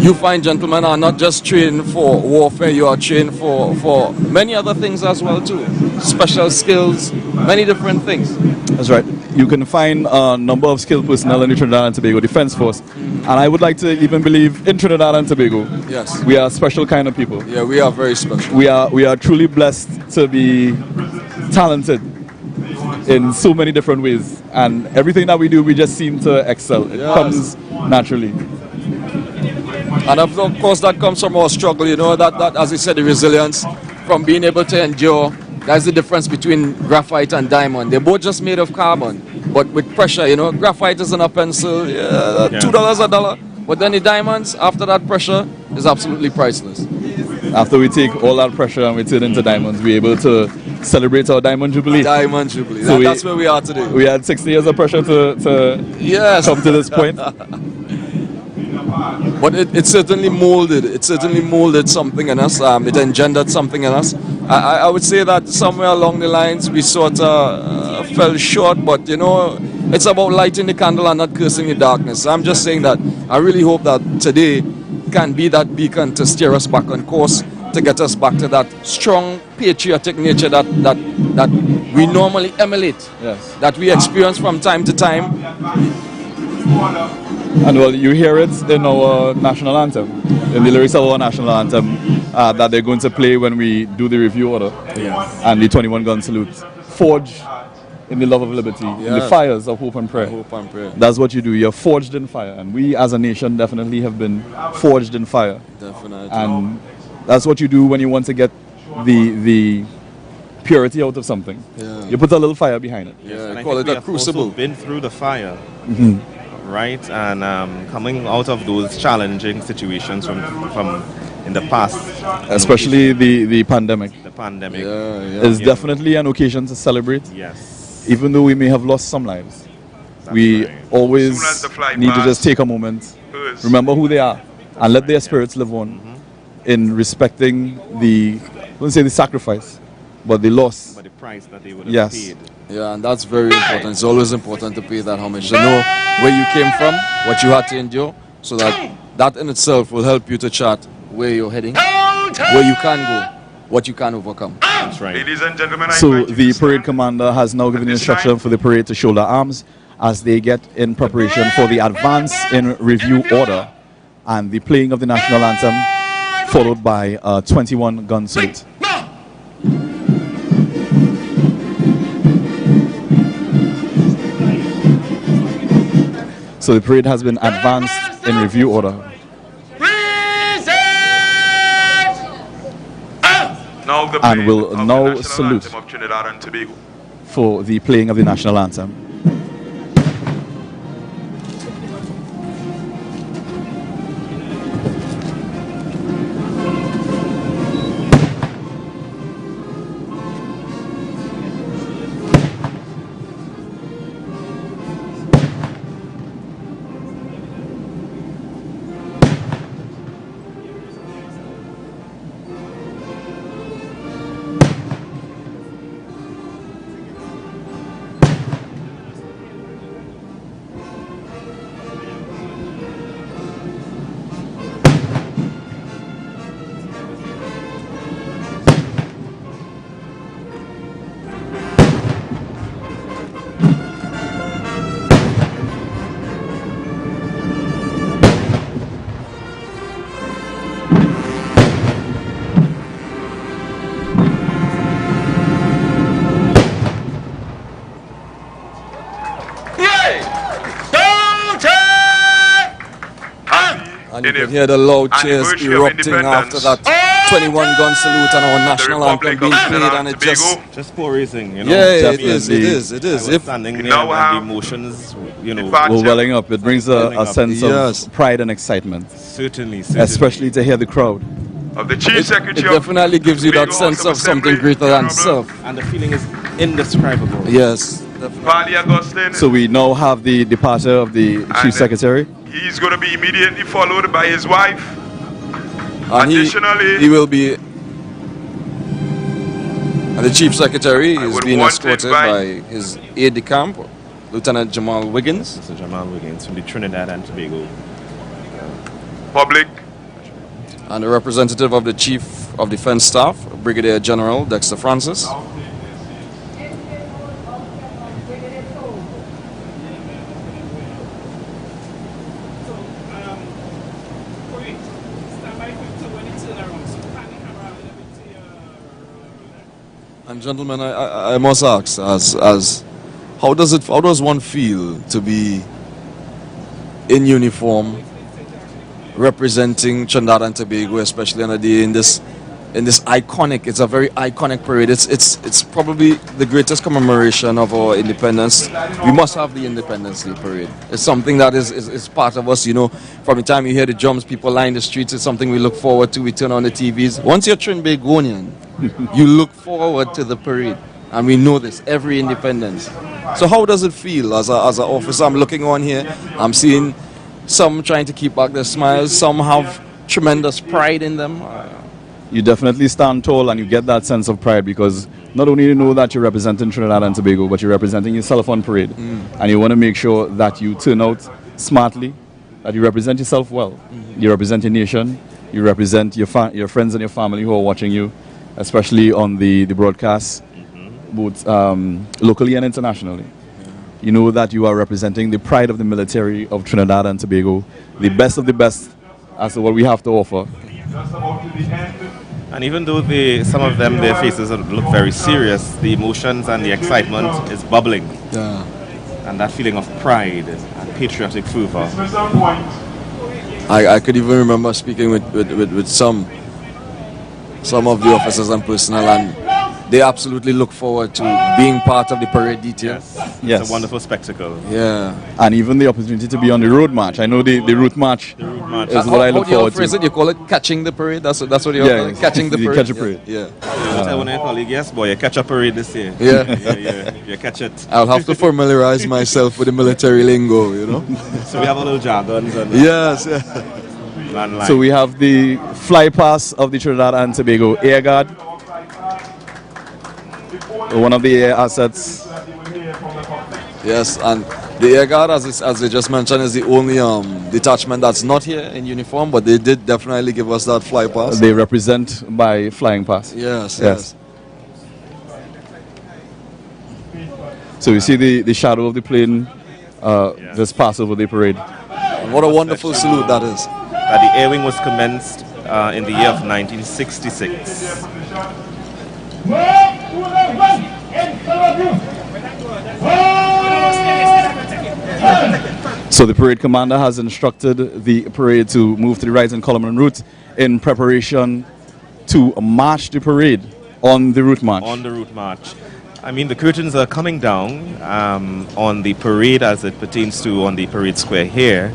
you find gentlemen are not just trained for warfare, you are trained for many other things as well too. Special skills, many different things. That's right. You can find a number of skilled personnel in the Trinidad and Tobago Defense Force. And I would like to even believe in Trinidad and Tobago, yes, we are a special kind of people. Yeah, we are very special. We are truly blessed to be talented in so many different ways. And everything that we do, we just seem to excel. It comes naturally. And of course that comes from our struggle, you know, that as you said, the resilience from being able to endure. That's the difference between graphite and diamond. They're both just made of carbon, but with pressure, you know, graphite is in a pencil, $2 a dollar. But then the diamonds, after that pressure, is absolutely priceless. After we take all that pressure and we turn into diamonds, we're able to celebrate our Diamond Jubilee. Diamond Jubilee. So That's where we are today. We had 60 years of pressure to come to this point. But it certainly molded. It certainly molded something in us. It engendered something in us. I would say that somewhere along the lines we sort of fell short. But you know, it's about lighting the candle and not cursing the darkness. I'm just saying that I really hope that today can be that beacon to steer us back on course, to get us back to that strong patriotic nature that we normally emulate, that we experience from time to time. And well, you hear it in our national anthem, in the lyrics of our national anthem, that they're going to play when we do the review order and the 21 gun salute. Forge in the love of liberty, in the fires of hope and prayer. Hope and prayer. That's what you do. You're forged in fire, and we as a nation definitely have been forged in fire. Definitely. And that's what you do when you want to get the purity out of something. Yeah. You put a little fire behind it. Yeah, I call it think we a have crucible. also been through the fire, right? And coming out of those challenging situations from in the past, Especially the pandemic. the pandemic, Is definitely an occasion to celebrate. yes, Even though we may have lost some lives, That's we right. always Soon as the flight need to pass, just take a moment, first, remember who they are, and let their spirits live on in respecting I wouldn't say the sacrifice, but the loss. but the price that they would have paid. Yeah, and that's very important. It's always important to pay that homage, to know where you came from, what you had to endure, so that in itself will help you to chart where you're heading, where you can go, what you can overcome. That's right. ladies and gentlemen, I So invite you the to stand. parade commander has now given At this instruction time- for the parade to shoulder arms as they get in preparation for the advance in review order and the playing of the national anthem, followed by a 21 gun salute. So the parade has been advanced in review order. Now the And playing will of the now national salute. anthem of Trinidad and Tobago. For the playing of the national anthem. And you can hear the loud cheers Anniversary of erupting after independence. that 21 gun salute and our The national anthem Republic being of played, Trinidad and and it just... Tobago. Just for raising, you know. Yeah, it definitely. is, it is, it I is. was If, standing We there now and the have emotions, you know, the Well, welling up. It brings Welling a up. sense Yes. of pride and excitement, certainly, especially to hear the crowd. of the Chief it Secretary it definitely gives you that Tobago sense House of something Assembly, greater than Honorable self. and the feeling is indescribable. Yes. Valley Augustine. So we now have the departure of the Chief Secretary. He's going to be immediately followed by his wife. And Additionally, he will be... And the Chief Secretary I is would being want to escorted invite- by his aide-de-camp, Lieutenant Jamal Wiggins. Mr. Jamal Wiggins from the Trinidad and Tobago public And the representative of the Chief of Defense Staff, Brigadier General Dexter Francis. And gentlemen, I must ask, as how does one feel to be in uniform, representing Trinidad and Tobago, especially on a day in this iconic, it's a very iconic parade. It's probably the greatest commemoration of our independence. We must have the Independence Day parade. It's something that is part of us, you know. From the time you hear the drums, people line the streets, it's something we look forward to. We turn on the TVs. Once you're Trinbagonian, you look forward to the parade. And we know this, every independence. So how does it feel as an officer? I'm looking on here, I'm seeing some trying to keep back their smiles, some have tremendous pride in them. You definitely stand tall and you get that sense of pride, because not only you know that you're representing Trinidad and Tobago, but you're representing yourself on parade. And you want to make sure that you turn out smartly, that you represent yourself well. You represent your nation, you represent your friends and your family who are watching you, especially on the broadcast, both locally and internationally. You know that you are representing the pride of the military of Trinidad and Tobago, the best of the best as to what we have to offer. And even though some of them, their faces look very serious, the emotions and the excitement is bubbling. Yeah. And that feeling of pride and patriotic fervor. I could even remember speaking with some of the officers and personnel, and they absolutely look forward to being part of the parade detail. Yes. It's a wonderful spectacle. Yeah. And even the opportunity to be on the road march. I know the route march is what I look forward to. You call it catching the parade? That's what you call it? Catching the parade? Catch a parade. Yeah. Tell one of your colleagues, yes boy, you catch a parade this year. Yeah. You catch it. I'll have to familiarize myself with the military lingo, you know. So we have a little jargons and Yes. landline. So we have the fly pass of the Trinidad and Tobago Air Guard. One of the air assets. Yes, and the Air Guard, as they just mentioned, is the only detachment that's not here in uniform, but they did definitely give us that fly pass. They represent by flying pass. Yes. So you see the shadow of the plane just pass over the parade. And what a wonderful salute that is. The air wing was commenced in the year of 1966. So the parade commander has instructed the parade to move to the right in column and route in preparation to march the parade on the route march. On the route march. I mean, the curtains are coming down on the parade as it pertains to on the parade square here,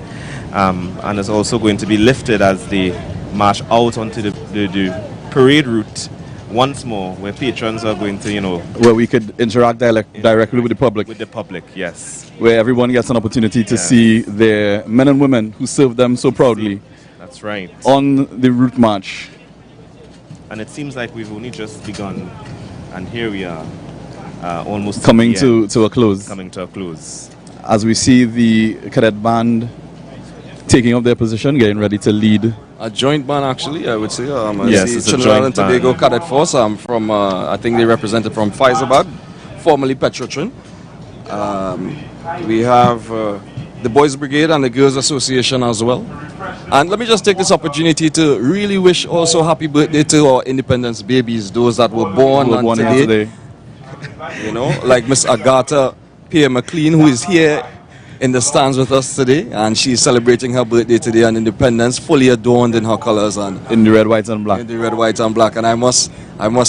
and is also going to be lifted as they march out onto the parade route once more, where patrons are going to, where we could interact directly with the public. With the public, yes. Where everyone gets an opportunity to see their men and women who served them so proudly. That's right. On the route march. And it seems like we've only just begun, and here we are, almost coming to a close. Coming to a close. As we see the cadet band taking up their position, getting ready to lead. A joint band, actually, I would say. Yes, it's a Trinidad and joint Tobago band. Cadet Force. I'm from, I think they represented from Pfizerberg, formerly Petrotrin. We have the Boys Brigade and the Girls Association as well. And let me just take this opportunity to really wish also happy birthday to our independence babies, those that were born on today. You know, like Miss Agatha Pierre McLean, who is here in the stands with us today, and she's celebrating her birthday today on Independence, fully adorned in her colors and in the red, white, and black. In the red, white, and black. And I must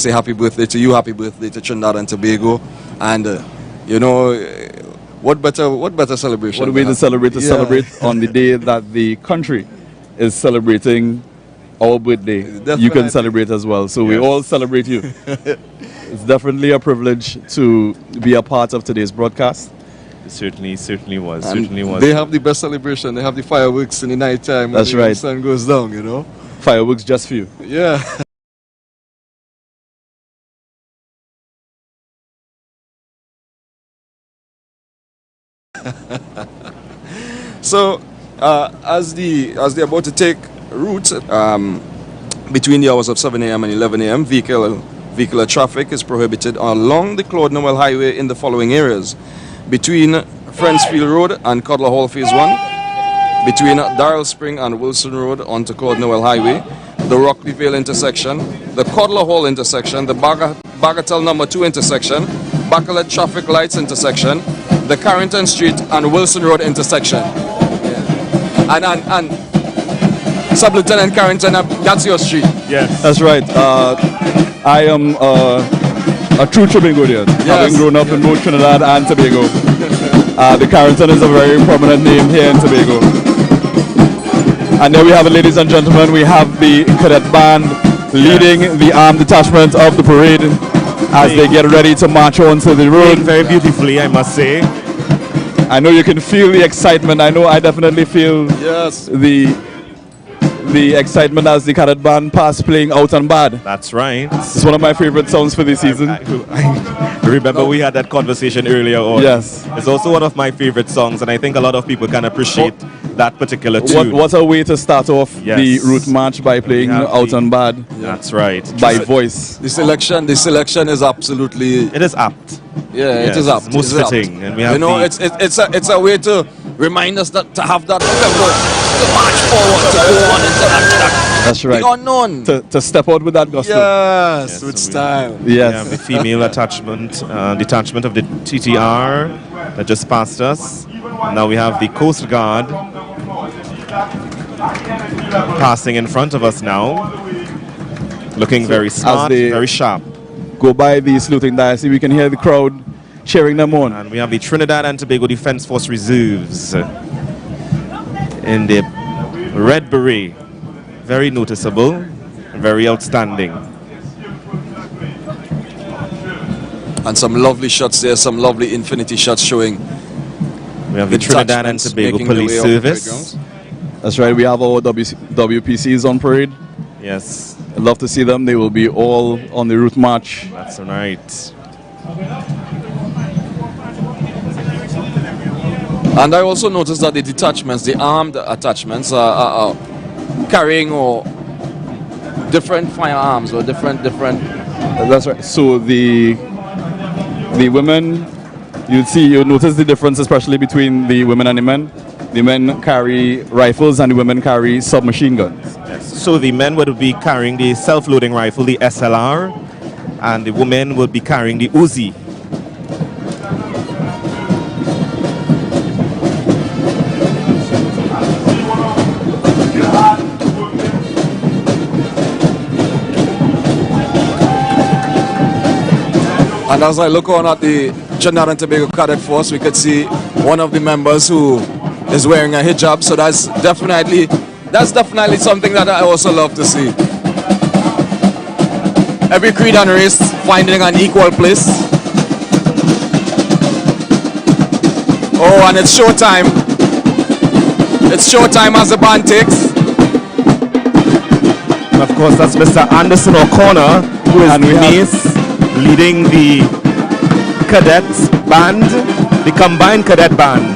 say happy birthday to you, happy birthday to Trinidad and Tobago. And what better celebration? What a way to celebrate on the day that the country is celebrating our birthday. Definitely. You can celebrate as well. So we all celebrate you. It's definitely a privilege to be a part of today's broadcast. It certainly was. And certainly was. They have the best celebration. They have the fireworks in the night time. That's when right. The sun goes down, you know. Fireworks just for you. Yeah. So, as they're about to take route, between the hours of 7 a.m. and 11 a.m. Vehicular traffic is prohibited along the Claude Noel Highway in the following areas: between Friendsfield Road and Codler Hall Phase 1, between Darrell Spring and Wilson Road onto Claude Noel Highway, the Rockley Vale intersection, the Codler Hall intersection, the Bagatelle number 2 intersection, Bacalet traffic lights intersection, the Carrington Street and Wilson Road intersection. And Sub-Lieutenant Carrington, that's your street. Yes. That's right. I am a true Tobagonian, having grown up in both Trinidad and Tobago. The Carrington is a very prominent name here in Tobago. And there we have it, ladies and gentlemen. We have the cadet band leading the armed detachment of the parade as they get ready to march on to the road. Very beautifully, I must say. I know you can feel the excitement. I know I definitely feel the excitement as the cadet band pass playing Out and Bad. That's right. It's one of my favorite songs for this season. I remember we had that conversation earlier on. Yes. It's also one of my favorite songs, and I think a lot of people can appreciate that particular tune. What a way to start off the route march by playing Out and Bad. That's right. By voice. The selection is absolutely... It is apt. Yeah, yes, it is apt. Most fitting. And we have it's a way to remind us that to have that to march forward, to go on into that. That's right. The unknown. To step out with that gusto. Yes, with style. Yes. We have the female detachment of the TTR that just passed us. And now we have the Coast Guard passing in front of us now. Looking very smart, very sharp. Go by the saluting diocese, we can hear the crowd cheering them on. And we have the Trinidad and Tobago Defense Force Reserves in the red beret. Very noticeable, very outstanding. And some lovely shots there, some lovely infinity shots showing. We have the Trinidad and Tobago Police Service. That's right, we have our WPCs on parade. Yes. I'd love to see them. They will be all on the route march. That's right. And I also noticed that the detachments, the armed attachments, are carrying different firearms or different. That's right. So the women, you'll notice the difference, especially between the women and the men. The men carry rifles and the women carry submachine guns. Yes. So the men would be carrying the self-loading rifle, the SLR, and the women would be carrying the Uzi. And as I look on at the Trinidad and Tobago Cadet Force, we could see one of the members who is wearing a hijab, so that's definitely something that I also love to see. Every creed and race finding an equal place. Oh, and it's showtime. It's showtime as the band takes. And of course, that's Mr. Anderson O'Connor, who is leading the cadets band, the combined cadet band.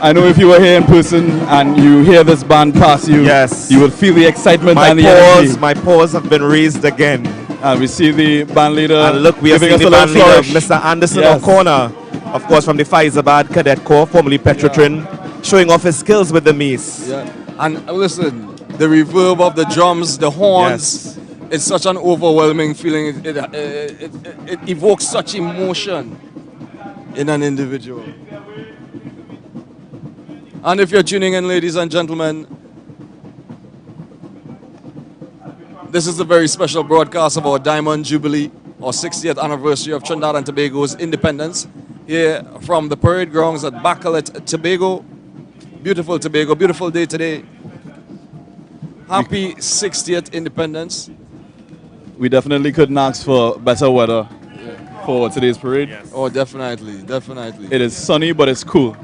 I know if you were here in person and you hear this band pass you, yes, you will feel the excitement and the energy. My paws have been raised again. And we see the band leader. And look, we are seeing the band leader, Mr. Anderson O'Connor, of course, from the Faizabad Cadet Corps, formerly Petrotrin, showing off his skills with the mace. Yeah. And listen, the reverb of the drums, the horns, it's such an overwhelming feeling. It evokes such emotion in an individual. And if you're tuning in, ladies and gentlemen, this is a very special broadcast of our Diamond Jubilee, or 60th anniversary of Trinidad and Tobago's independence, here from the parade grounds at Bacalet, Tobago. Beautiful Tobago, beautiful day today. Happy 60th independence. We definitely couldn't ask for better weather for today's parade. Yes. Oh, definitely, definitely. It is sunny, but it's cool.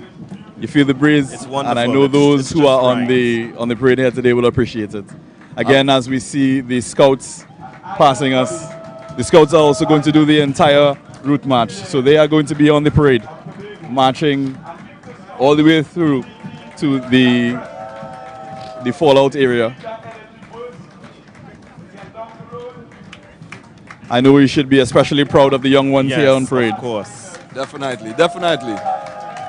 You feel the breeze, It's wonderful. and I know those who are on right. the parade here today will appreciate it. Again, as we see the scouts passing us, the scouts are also going to do the entire route march. So they are going to be on the parade, marching all the way through to the the fallout area. I know we should be especially proud of the young ones here on parade. Of course. Definitely, definitely.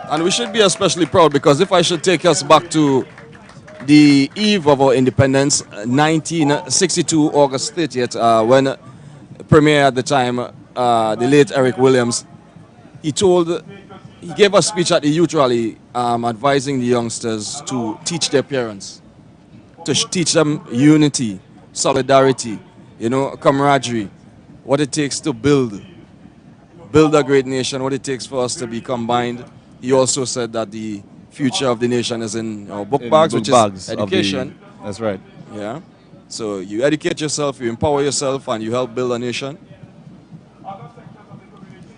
And we should be especially proud because if I should take us back to the eve of our independence, 1962, August 30th, when Premier at the time, the late Eric Williams, he gave a speech at the youth rally advising the youngsters to teach their parents, to teach them unity, solidarity, camaraderie, what it takes to build a great nation, what it takes for us to be combined. He also said that the future of the nation is in our book bags, which is education. That's right. Yeah. So you educate yourself, you empower yourself, and you help build a nation.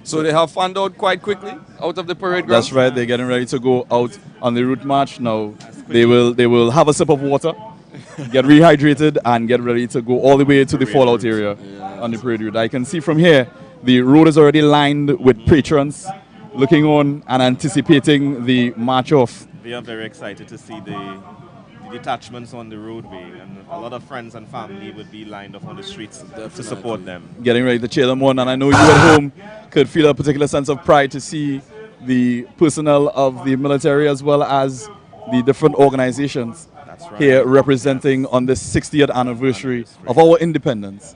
So they have fanned out quite quickly out of the parade ground. That's right. They're getting ready to go out on the route march now. They will have a sip of water, get rehydrated, and get ready to go all the way to the fallout area on the parade route. I can see from here the road is already lined with patrons looking on and anticipating the march off. We are very excited to see the detachments on the roadway, and a lot of friends and family would be lined up on the streets to support them. Getting ready to cheer them on, and I know you at home could feel a particular sense of pride to see the personnel of the military as well as the different organizations here representing on the 60th anniversary of our independence.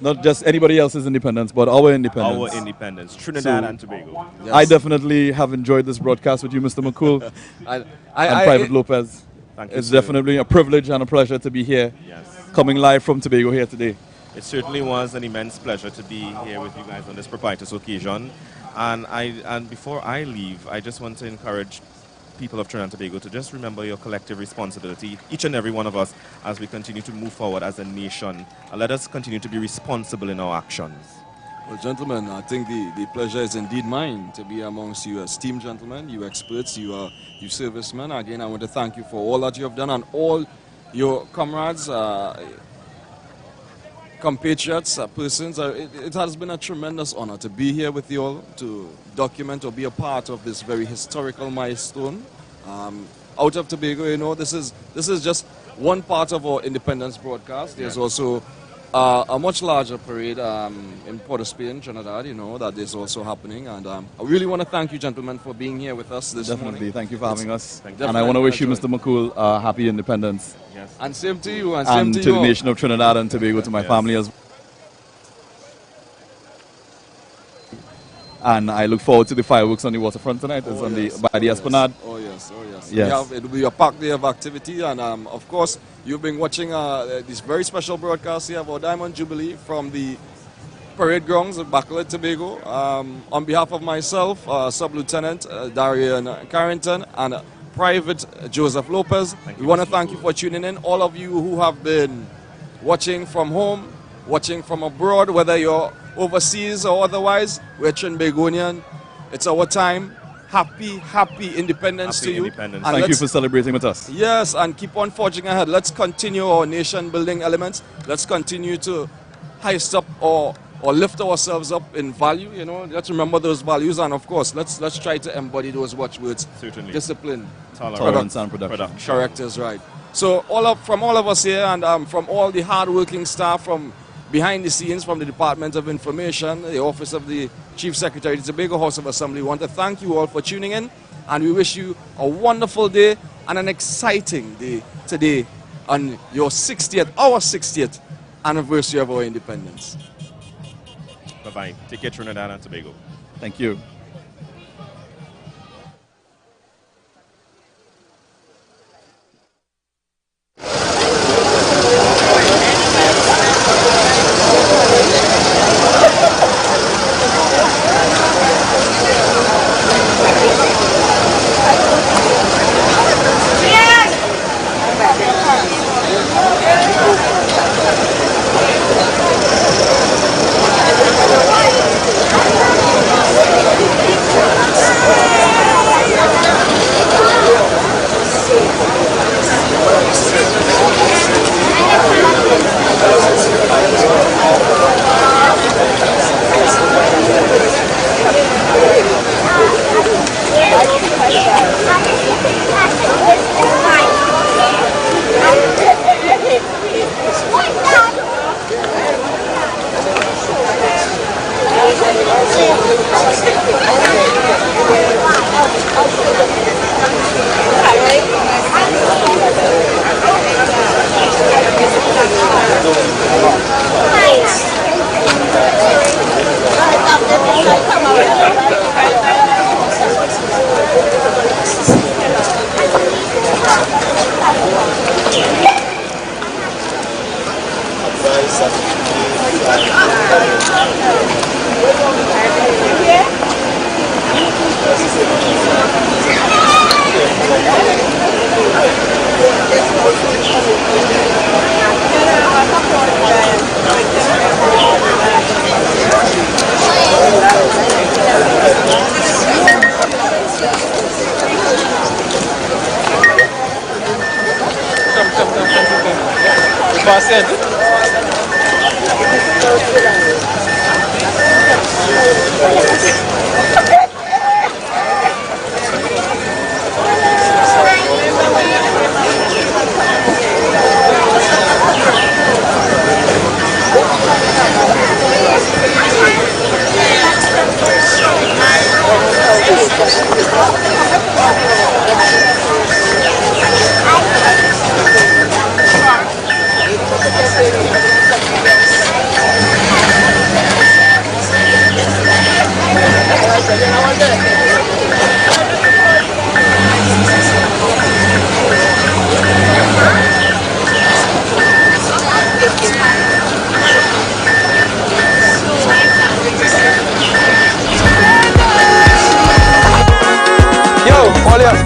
Not just anybody else's independence, but our independence. Our independence, Trinidad and Tobago. Yes. I definitely have enjoyed this broadcast with you, Mr. McCool, and Private Lopez. Thank you, it's sir. Definitely a privilege and a pleasure to be here, coming live from Tobago here today. It certainly was an immense pleasure to be here with you guys on this propitious occasion. And before I leave, I just want to encourage people of Trinidad and Tobago to just remember your collective responsibility, each and every one of us, as we continue to move forward as a nation. And let us continue to be responsible in our actions. Well, gentlemen, I think the pleasure is indeed mine to be amongst you esteemed gentlemen, you experts, you servicemen. Again, I want to thank you for all that you have done and all your comrades, compatriots, persons. It has been a tremendous honor to be here with you all, to document or be a part of this very historical milestone. Out of Tobago, this is just one part of our independence broadcast. There's also a much larger parade in Port of Spain, Trinidad, that is also happening. And I really want to thank you, gentlemen, for being here with us this morning. Thank you for having us. And I want to wish you, Mr. McCool, happy independence. Yes. And same to you. And to the nation of Trinidad and Tobago, to my family as well. And I look forward to the fireworks on the waterfront tonight. It's by the Esplanade. Oh yes. It will be a packed day of activity, and of course you've been watching this very special broadcast here of our Diamond Jubilee from the parade grounds at Bacolod, Tobago. On behalf of myself, Sub-Lieutenant Darian Carrington, and Private Joseph Lopez, we want to thank you for tuning in. All of you who have been watching from home, watching from abroad, whether you're overseas or otherwise, we're Trinbagonian. It's our time. Happy independence to you. Independence. And thank you for celebrating with us. Yes, and keep on forging ahead. Let's continue our nation building elements. Let's continue to heist up or lift ourselves up in value. Let's remember those values, and of course, let's try to embody those watchwords. Certainly. Discipline, tolerance, and production. Characters, right. So from all of us here, and from all the hard-working staff from behind the scenes, from the Department of Information, the Office of the Chief Secretary, the Tobago House of Assembly, we want to thank you all for tuning in, and we wish you a wonderful day and an exciting day today on our 60th anniversary of our independence. Bye-bye. Take care, Trinidad and Tobago. Thank you.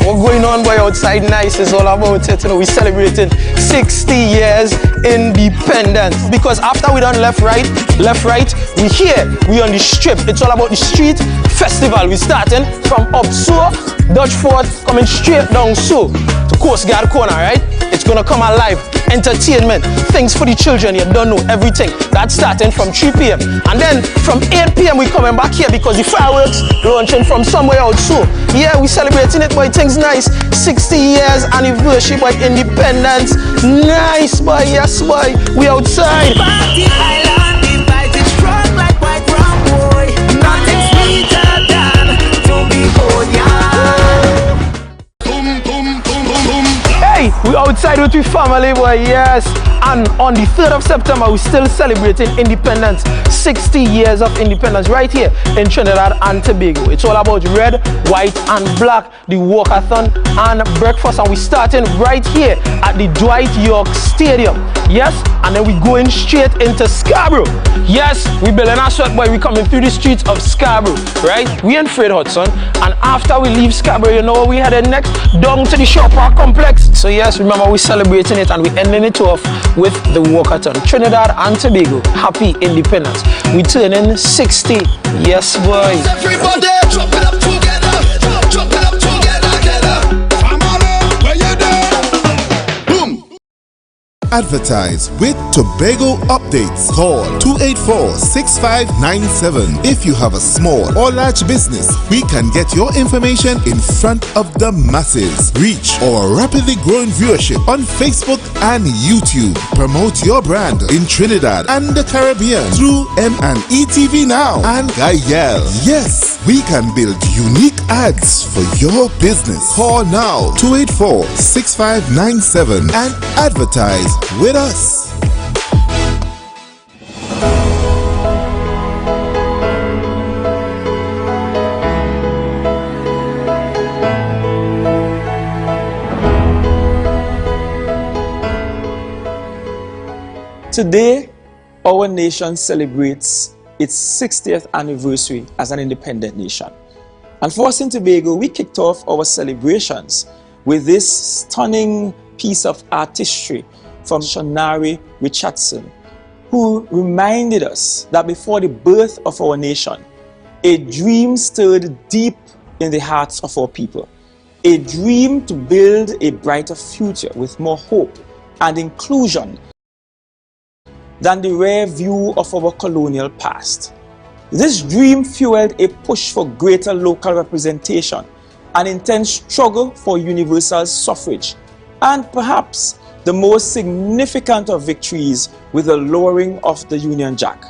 What's going on boy outside nice is all about it, you know, we celebrating 60 years independence, because after we done left right, we here, we on the strip. It's all about the street festival. We starting from up so, Dutch Fort, coming straight down so to Coast Guard Corner, right? It's gonna come alive. Entertainment, things for the children, you don't know everything. That's starting from 3 p.m. And then from 8 p.m. we coming back here because the fireworks launching from somewhere out so. Yeah, we celebrating it boy, things nice. 60 years anniversary boy, independence. Nice boy, yes boy, we outside. Party island, the vibe is strong like white rum boy. Nothing sweeter than to behold ya. Hey, we outside with we family boy, yes. And on the 3rd of September, we're still celebrating independence. 60 years of independence right here in Trinidad and Tobago. It's all about red, white, and black. The walkathon and breakfast. And we're starting right here at the Dwight York Stadium. Yes, and then we going straight into Scarborough. Yes, we building our sweat boy. We coming through the streets of Scarborough, right? We in Fred Hudson. And after we leave Scarborough, you know where we headed next? Down to the Shore Park complex. So yes, remember we're celebrating it and we're ending it off with the walkathon. Trinidad and Tobago, happy independence. We turning 60. Yes, boys. Everybody drop it up together. Drop it up together. Family, where you there? Boom. Advertise with Tobago Updates. Call 284-6597. If you have a small or large business, we can get your information in front of the masses. Reach our rapidly growing viewership on Facebook and YouTube. Promote your brand in Trinidad and the Caribbean through M&E TV Now and Gayel. Yes, we can build unique ads for your business. Call now 284-6597 and advertise with us. Today, our nation celebrates its 60th anniversary as an independent nation. And for us in Tobago, we kicked off our celebrations with this stunning piece of artistry from Shonari Richardson, who reminded us that before the birth of our nation, a dream stirred deep in the hearts of our people. A dream to build a brighter future with more hope and inclusion than the rare view of our colonial past. This dream fueled a push for greater local representation, an intense struggle for universal suffrage, and perhaps the most significant of victories with the lowering of the Union Jack.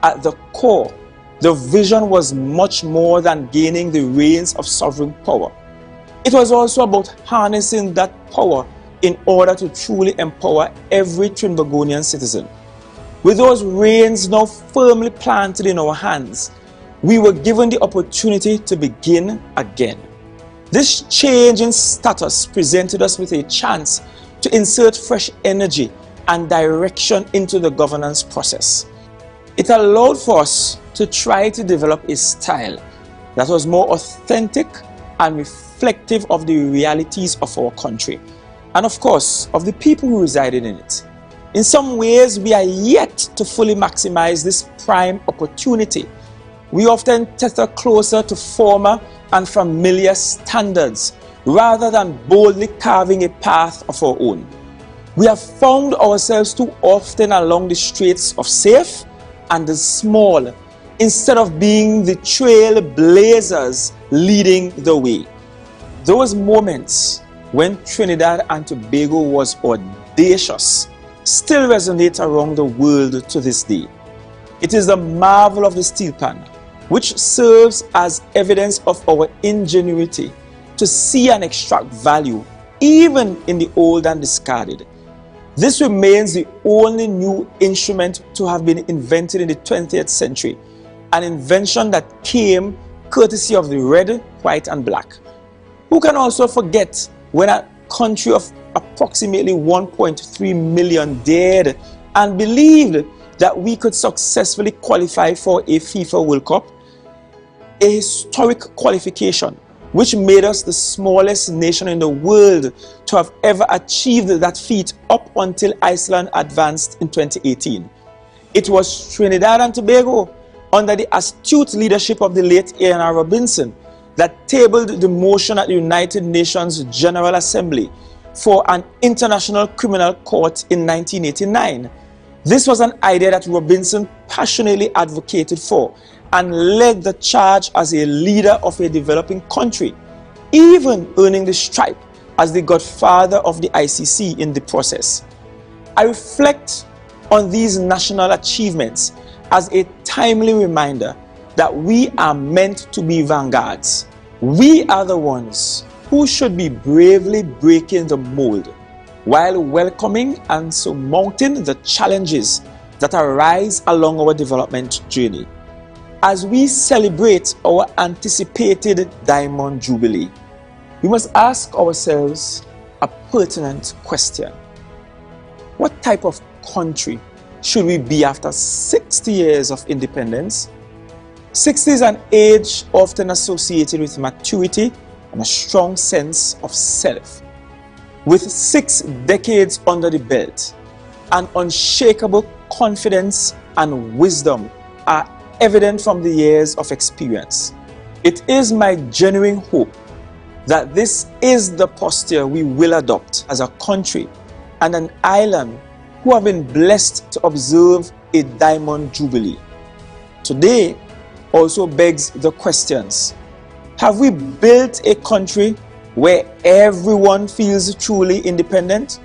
At the core, the vision was much more than gaining the reins of sovereign power. It was also about harnessing that power in order to truly empower every Trinbagonian citizen. With those reins now firmly planted in our hands, we were given the opportunity to begin again. This change in status presented us with a chance to insert fresh energy and direction into the governance process. It allowed for us to try to develop a style that was more authentic and reflective of the realities of our country, and of course, of the people who resided in it. In some ways, we are yet to fully maximize this prime opportunity. We often tether closer to former and familiar standards rather than boldly carving a path of our own. We have found ourselves too often along the streets of safe and the small, instead of being the trailblazers leading the way. Those moments when Trinidad and Tobago was audacious still resonate around the world to this day. It is the marvel of the steel pan, which serves as evidence of our ingenuity to see and extract value even in the old and discarded. This remains the only new instrument to have been invented in the 20th century, an invention that came courtesy of the red, white and black. Who can also forget when a country of approximately 1.3 million dared and believed that we could successfully qualify for a FIFA World Cup, a historic qualification which made us the smallest nation in the world to have ever achieved that feat up until Iceland advanced in 2018. It was Trinidad and Tobago, under the astute leadership of the late A.N.R. Robinson, that tabled the motion at the United Nations General Assembly for an international criminal court in 1989. This was an idea that Robinson passionately advocated for and led the charge as a leader of a developing country, even earning the stripe as the godfather of the ICC in the process. I reflect on these national achievements as a timely reminder that we are meant to be vanguards. We are the ones who should be bravely breaking the mold while welcoming and surmounting the challenges that arise along our development journey. As we celebrate our anticipated Diamond Jubilee, we must ask ourselves a pertinent question. What type of country should we be after 60 years of independence? 60 is an age often associated with maturity and a strong sense of self. With 6 decades under the belt, an unshakable confidence and wisdom are evident from the years of experience. It is my genuine hope that this is the posture we will adopt as a country and an island who have been blessed to observe a Diamond Jubilee. Today also begs the questions: have we built a country where everyone feels truly independent?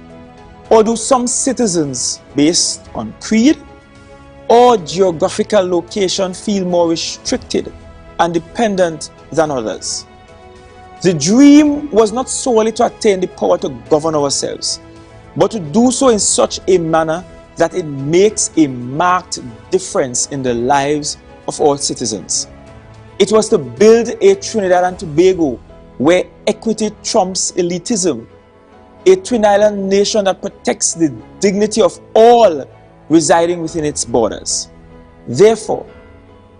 Or do some citizens, based on creed or geographical location, feel more restricted and dependent than others? The dream was not solely to attain the power to govern ourselves, but to do so in such a manner that it makes a marked difference in the lives of all citizens. It was to build a Trinidad and Tobago where equity trumps elitism, a twin island nation that protects the dignity of all residing within its borders. Therefore,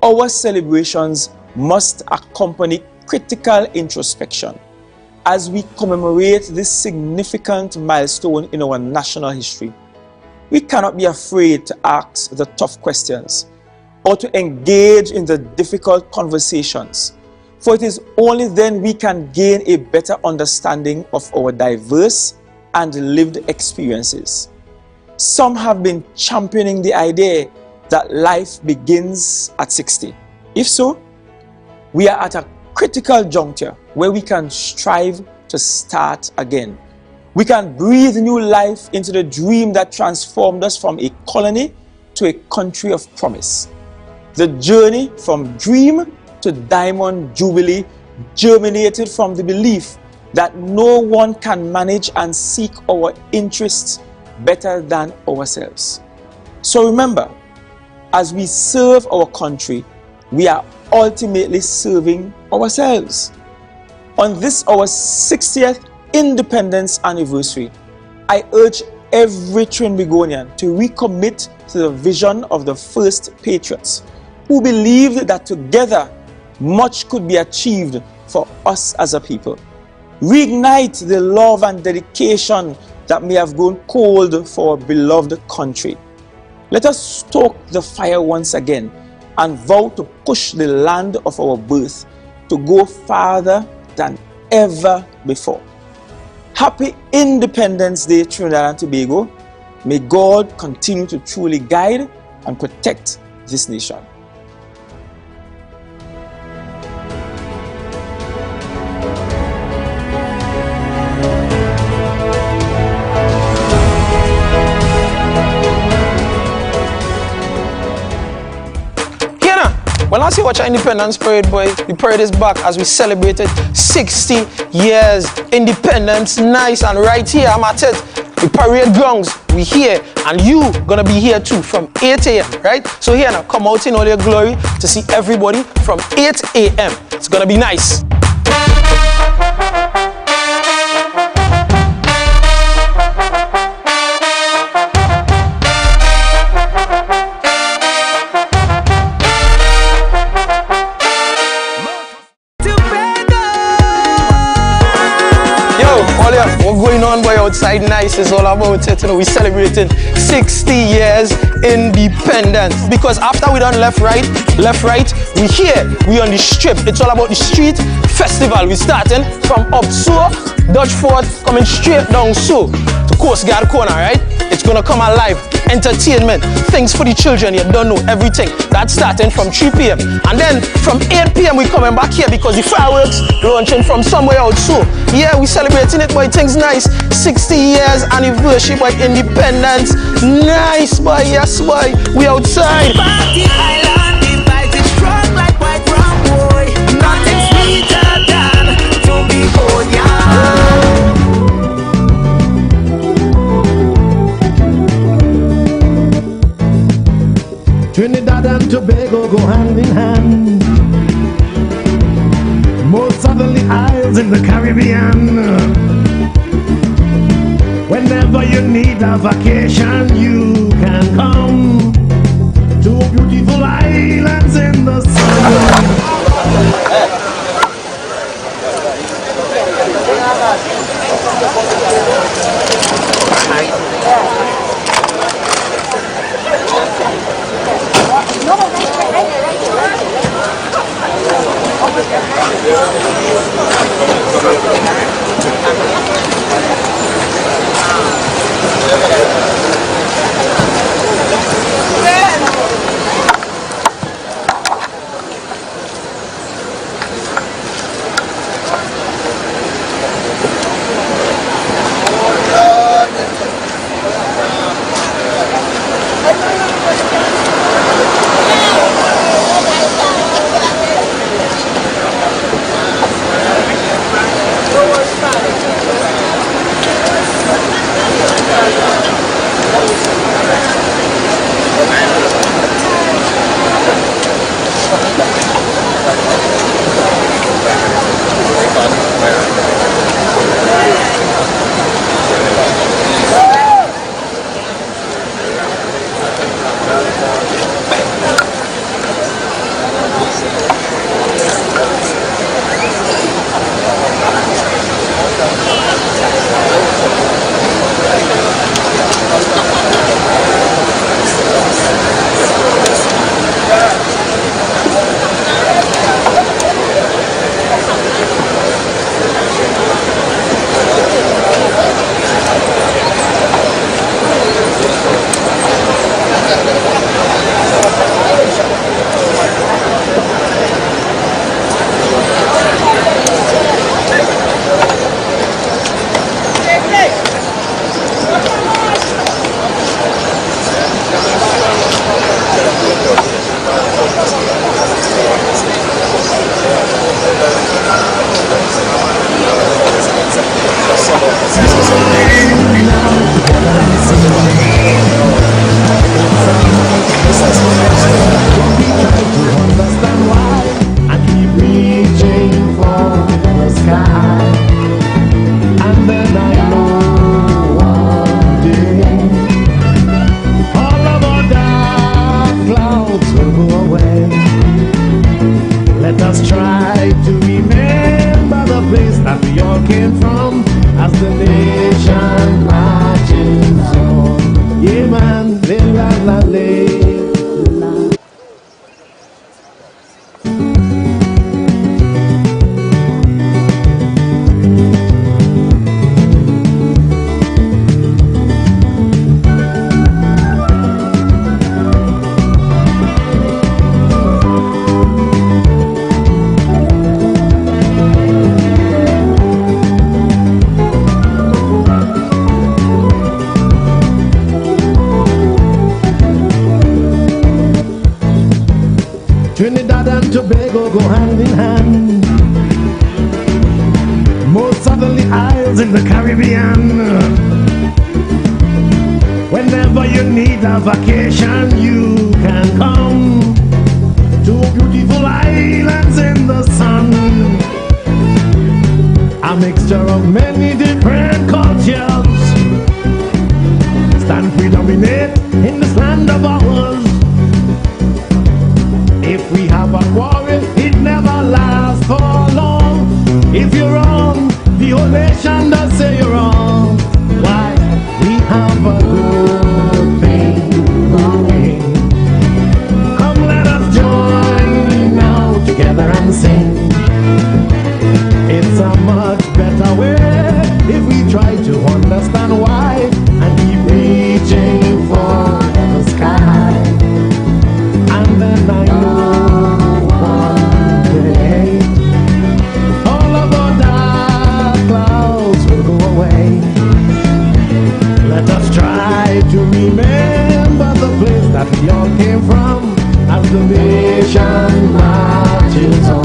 our celebrations must accompany critical introspection as we commemorate this significant milestone in our national history. We cannot be afraid to ask the tough questions or to engage in the difficult conversations, for it is only then we can gain a better understanding of our diverse and lived experiences. Some have been championing the idea that life begins at 60. If so, we are at a critical juncture where we can strive to start again. We can breathe new life into the dream that transformed us from a colony to a country of promise. The journey from dream to Diamond Jubilee germinated from the belief that no one can manage and seek our interests better than ourselves. So remember, as we serve our country, we are ultimately serving ourselves. On this, our 60th independence anniversary, I urge every Trinbagonian to recommit to the vision of the first patriots, who believed that together much could be achieved for us as a people. Reignite the love and dedication that may have grown cold for our beloved country. Let us stoke the fire once again and vow to push the land of our birth to go farther than ever before. Happy Independence Day, Trinidad and Tobago. May God continue to truly guide and protect this nation. Well, I see watch our Independence Parade, boy. The parade is back as we celebrated 60 years independence. Nice, and right here, I'm at it. The parade grounds, we here, and you gonna be here too from 8 a.m., right? So here now, come out in all your glory to see everybody from 8 a.m. It's gonna be nice. What's going on, boy, outside nice is all about it. You know, we celebrating 60 years independence. Because after we done left, right, we here, we on the strip. It's all about the street festival. We starting from up so, Dutch Fort, coming straight down so, to Coast Guard Corner, right? It's gonna come alive. Entertainment, things for the children, you don't know everything. That's starting from 3 p.m. And then from 8 p.m. we coming back here because the fireworks launching from somewhere out so. Yeah, we celebrating it, boy, things nice. 60 years anniversary, boy, independence. Nice, boy, yes, boy, we outside. Party Island, the vibe is strong like white rum, boy. Nothing sweeter than to be born young. Trinidad and Tobago go hand in hand. Most southerly isles in the Caribbean. Whenever you need a vacation, you can come to beautiful islands in the sun. Yeah. Trinidad and Tobago go hand in hand. Most southerly isles in the Caribbean. Whenever you need a vacation, you can come to beautiful islands in the sun. A mixture of many different cultures stand predominate in this land of ours. If we have a quarrel, it never lasts for long. If you're wrong, the whole nation does say you're wrong. Why? We have a good thing going. Come let us join now together and sing. It's a much better way if we try to understand why and keep reaching for the sky. And then I know one day all of our dark clouds will go away. Let us try to remember the place that we all came from as the nation marches on.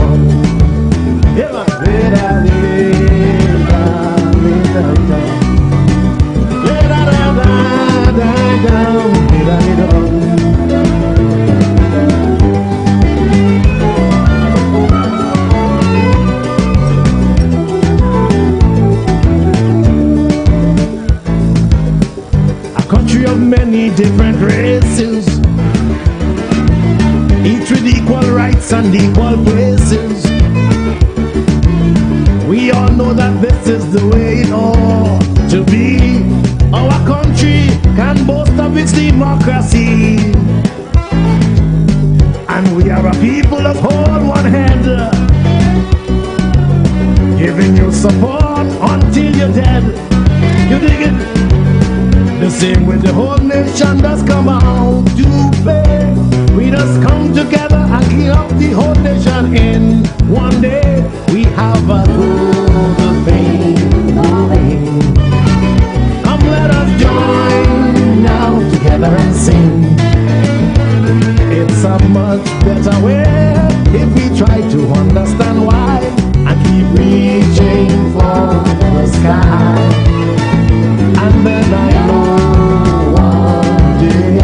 A country of many different races, each with equal rights and equal places. We all know that this is the way it ought to be. Our country can boast of its democracy, and we are a people of whole one head, giving you support until you're dead. You dig it? The same way the whole nation does come out to play. We just come together and clean up the whole nation in one day. We have a good thing going. Come let us join now together and sing. It's a much better way if we try to understand why and keep reaching for the sky. And then I know one day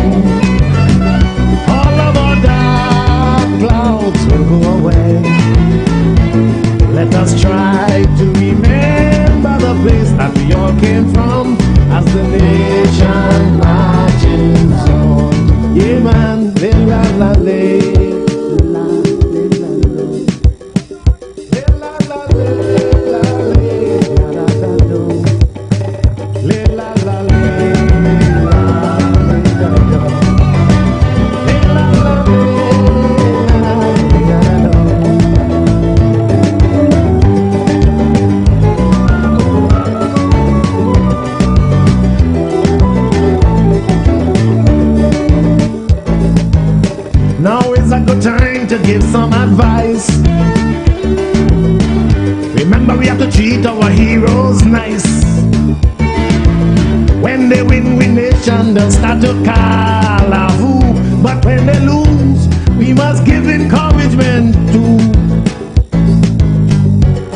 all of our dark clouds will go away. Let us try to remember the place that we all came from as the nation marches on. Yeah, man, la la la. Now is a good time to give some advice. Remember, we have to treat our heroes nice. When they win, we nation don't start to call a who. But when they lose, we must give encouragement too.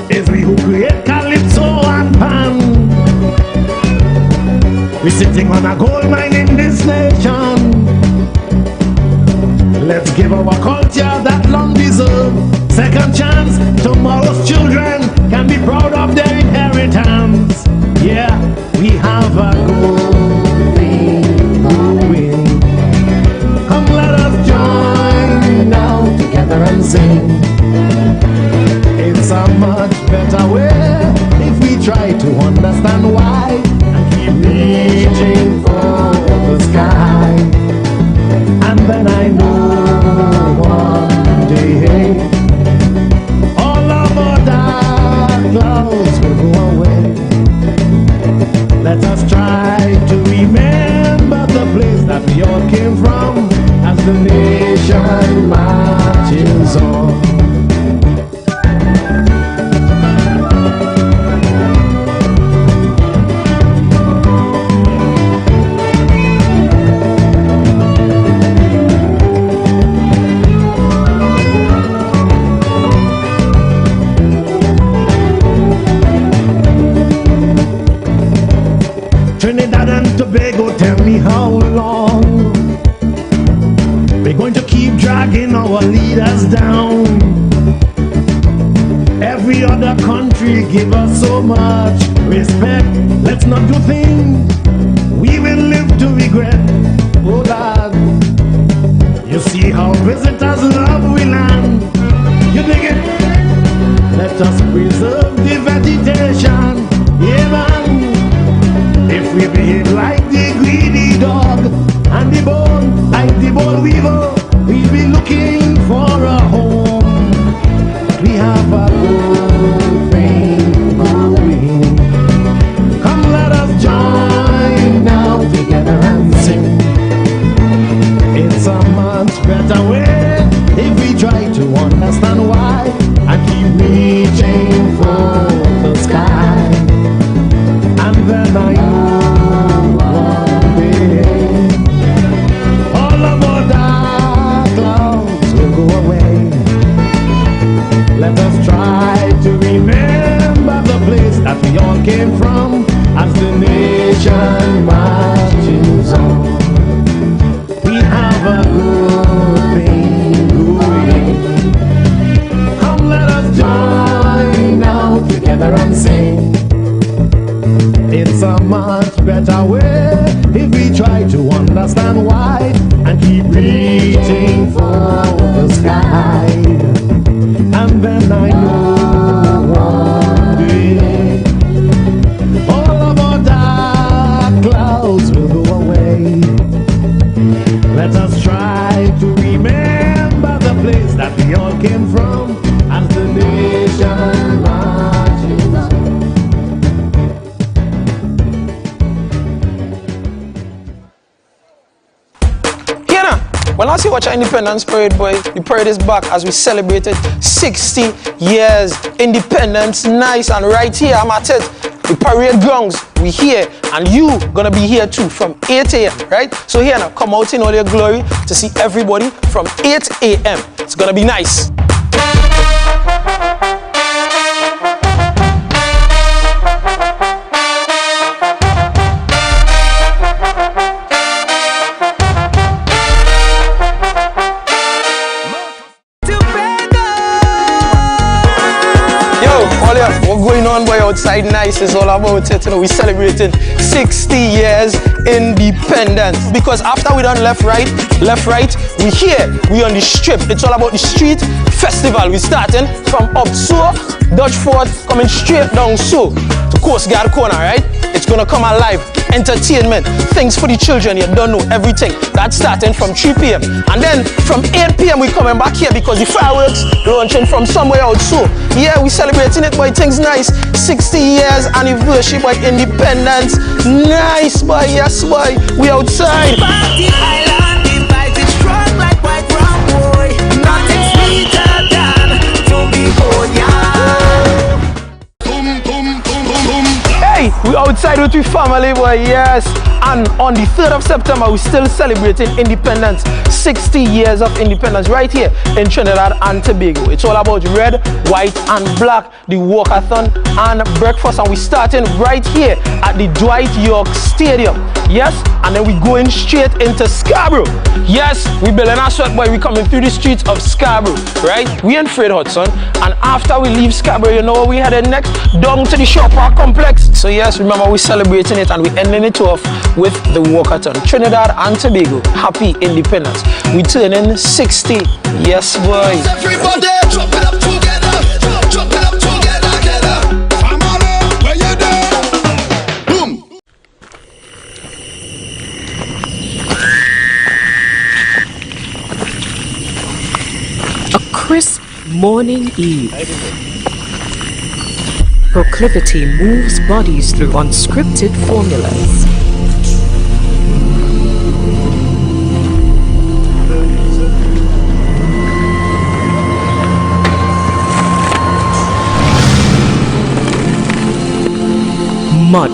It's we who create calypso and pan. We're sitting on a gold mine in this nation. Let's give our culture that long deserved second chance. Tomorrow's children can be proud of their inheritance. Yeah, we have a good thing going. Come let us join now together and sing. It's a much better way if we try to understand why and keep reaching for the sky. And then I know one day all of our dark clouds will go away. Let us try to remember the place that we all came from as the nation marches on. dragging our leaders down. Every other country give us so much respect. Let's not do things we will live to regret. Oh Lord, you see how visitors love we land. You dig it? Let us preserve the vegetation. Yeah man. If we behave like the greedy dog and the bone, like the bone weaver, we'll be looking for a home. We have a good thing going. Come let us join now together and sing. It's a much better way if we try to understand why and keep reaching for the sky. And then I know one day all of our dark clouds will go away. Let us try to remember the place that we all came from as the nation marches on. We have a good thing going. Come let us join now together and sing. It's a much better way if we try to understand why and keep reaching for the sky. And then I know one day all of our dark clouds will go away. Let us try to remember the place that we all came from as the nation marches on. Well, as you watch our Independence Parade, boy, the parade is back as we celebrated 60 years independence. Nice, and right here, I'm at it. The parade grounds, we here, and you gonna be here too from 8 a.m., right? So here now, come out in all your glory to see everybody from 8 a.m. It's gonna be nice. What's going on, boy, outside nice is all about it. You know, we celebrating 60 years independence. Because after we done left, right, we here, we on the strip. It's all about the street festival. We starting from up so, Dutch Fort, coming straight down so, to Coast Guard Corner, right? It's gonna come alive. Entertainment, things for the children, you don't know everything. That's starting from 3 p.m. And then from 8 p.m. we coming back here because the fireworks launching from somewhere out so. Yeah, we celebrating it, boy, things nice. 60 years anniversary, boy, independence. Nice, boy, yes, boy, we outside. Party island, the vibe is strong like white rum, boy. Nothing sweeter than to be born, yeah. Hey, we outside with we family, boy, yes. And on the 3rd of September, we still celebrating independence. 60 years of independence right here in Trinidad and Tobago. It's all about red, white, and black. The walkathon and breakfast. And we starting right here at the Dwight York Stadium. Yes, and then we going straight into Scarborough. Yes, we building our sweat, boy. We coming through the streets of Scarborough, right? We in Fred Hudson. And after we leave Scarborough, you know where we headed next? Down to the Shore Park complex. So yes, remember we celebrating it and we ending it off with the walkathon. Trinidad and Tobago, happy independence. We turning 60. Yes, boy. Everybody, drop it up together. Drop it up together. Family, where you there? Boom. A crisp morning eve. Proclivity moves bodies through unscripted formulas. Mud.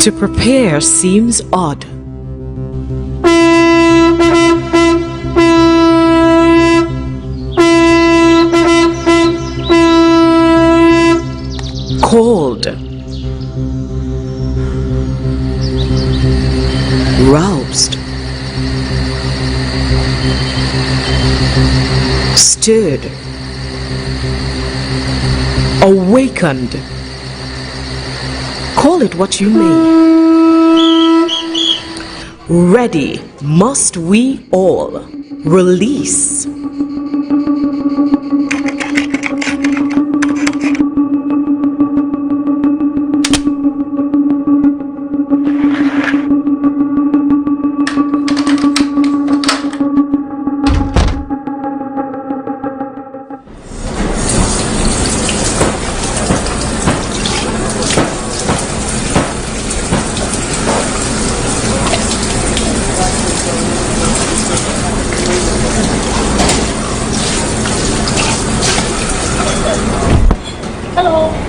To prepare seems odd. Cold. Roused. Stirred. Awakened. Call it what you may. Ready must we all release.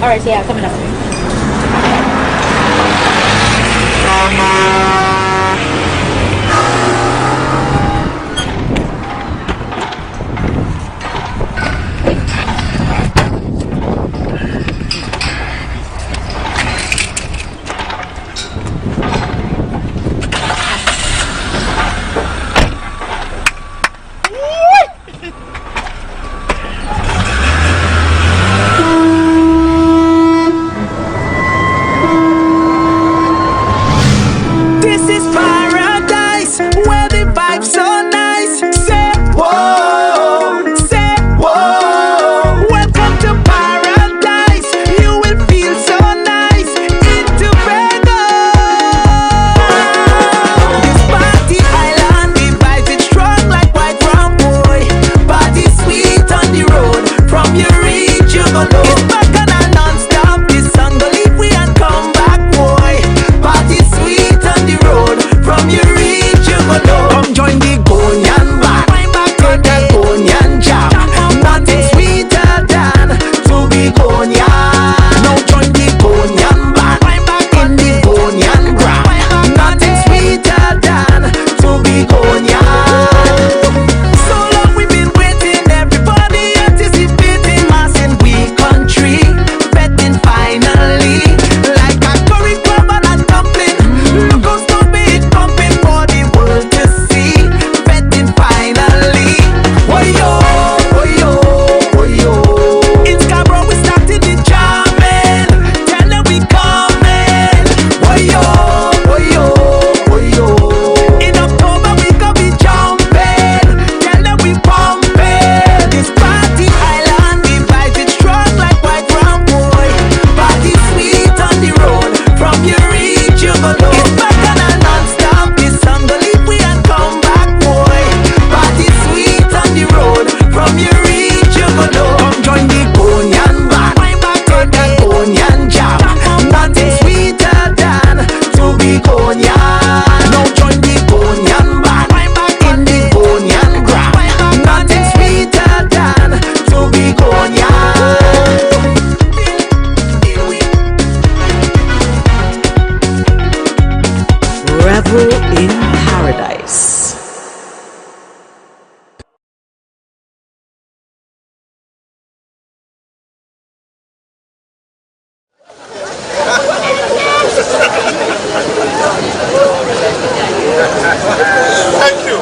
Alright, yeah, coming up. in paradise. Thank you.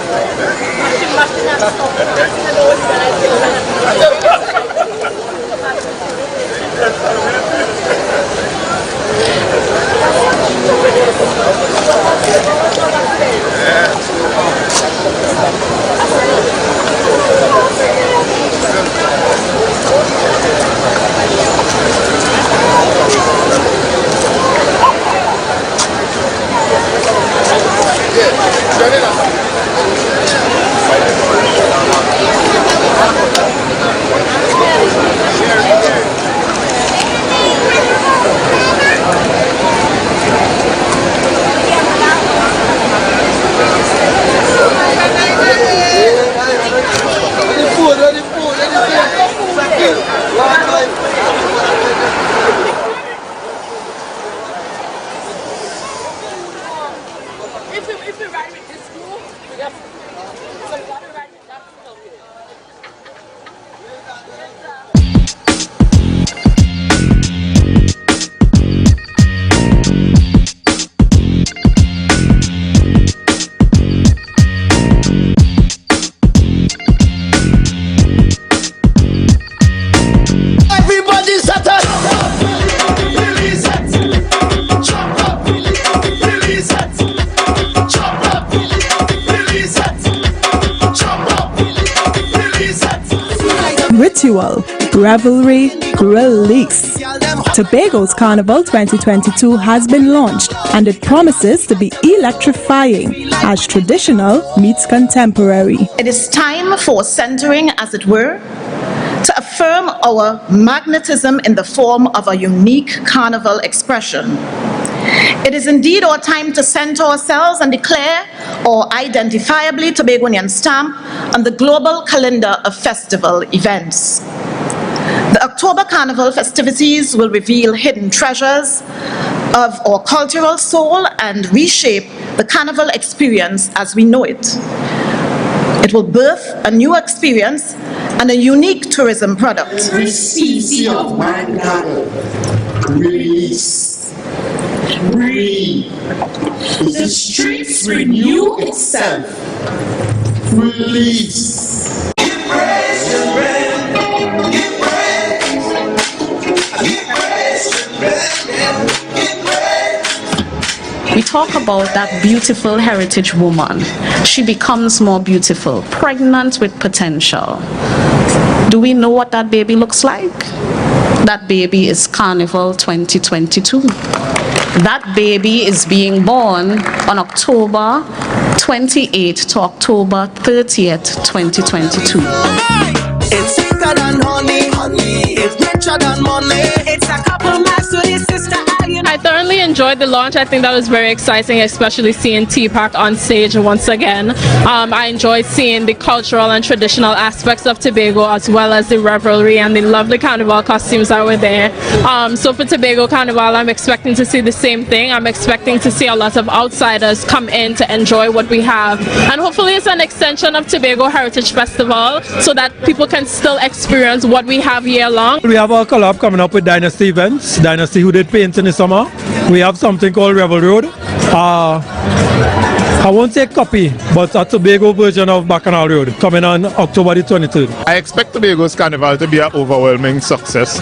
Everybody set up. Release it. Chop up. Release it. Chop up. Release it. Chop up. Release it. Ritual, revelry, release. Tobago's Carnival 2022 has been launched and it promises to be electrifying as traditional meets contemporary. It is time for centering, as it were, to affirm our magnetism in the form of a unique carnival expression. It is indeed our time to center ourselves and declare our identifiably Tobagonian stamp on the global calendar of festival events. The October Carnival festivities will reveal hidden treasures of our cultural soul and reshape the carnival experience as we know it. It will birth a new experience and a unique tourism product. Receive of man God. Release. Breathe. The streets renew itself. Release. Give praise to rain. Give praise. Give praise to rain. Give praise. We talk about that beautiful heritage woman. She becomes more beautiful, pregnant with potential. Do we know what that baby looks like? That baby is Carnival 2022. That baby is being born on October 28th to October 30th, 2022. It's sweeter than honey, it's richer than money. It's a couple miles to his sister. I thoroughly enjoyed the launch. I think that was very exciting, especially seeing T-Pack on stage once again. I enjoyed seeing the cultural and traditional aspects of Tobago, as well as the revelry and the lovely carnival costumes that were there. So for Tobago Carnival, I'm expecting to see the same thing. I'm expecting to see a lot of outsiders come in to enjoy what we have. And hopefully it's an extension of Tobago Heritage Festival so that people can still experience what we have year long. We have our collab coming up with Dynasty Events. Dynasty, who did paint in the summer. We have something called Rebel Road. I won't say copy, but a Tobago version of Bacchanal Road coming on October the 23rd. I expect Tobago's Carnival to be an overwhelming success.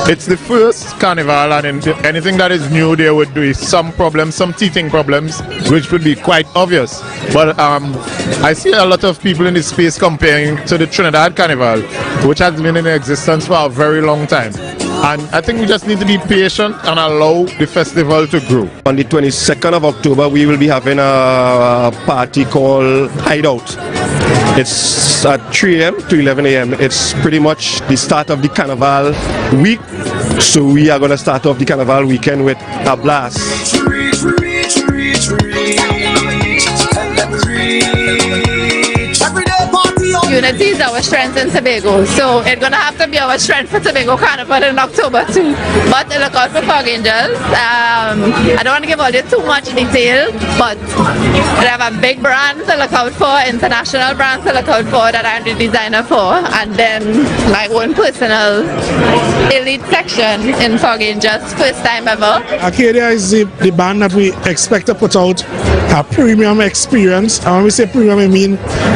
It's the first carnival, and anything that is new there would be some problems, some teething problems, which would be quite obvious. But I see a lot of people in this space comparing to the Trinidad Carnival, which has been in existence for a very long time. And I think we just need to be patient and allow the festival to grow. On the 22nd of October, we will be having a party called Hideout. It's at 3 a.m. to 11 a.m. It's pretty much the start of the Carnival week. So we are going to start off the Carnival weekend with a blast. Unity is our strength in Tobago, so it's going to have to be our strength for Tobago Carnival in October too. But look out for Fog Angels. I don't want to give all you too much detail, but we have a big brand to look out for, international brand to look out for that I'm the designer for, and then my own personal elite section in Fog Angels, first time ever. Arcadia is the band that we expect to put out a premium experience. And when we say premium, I mean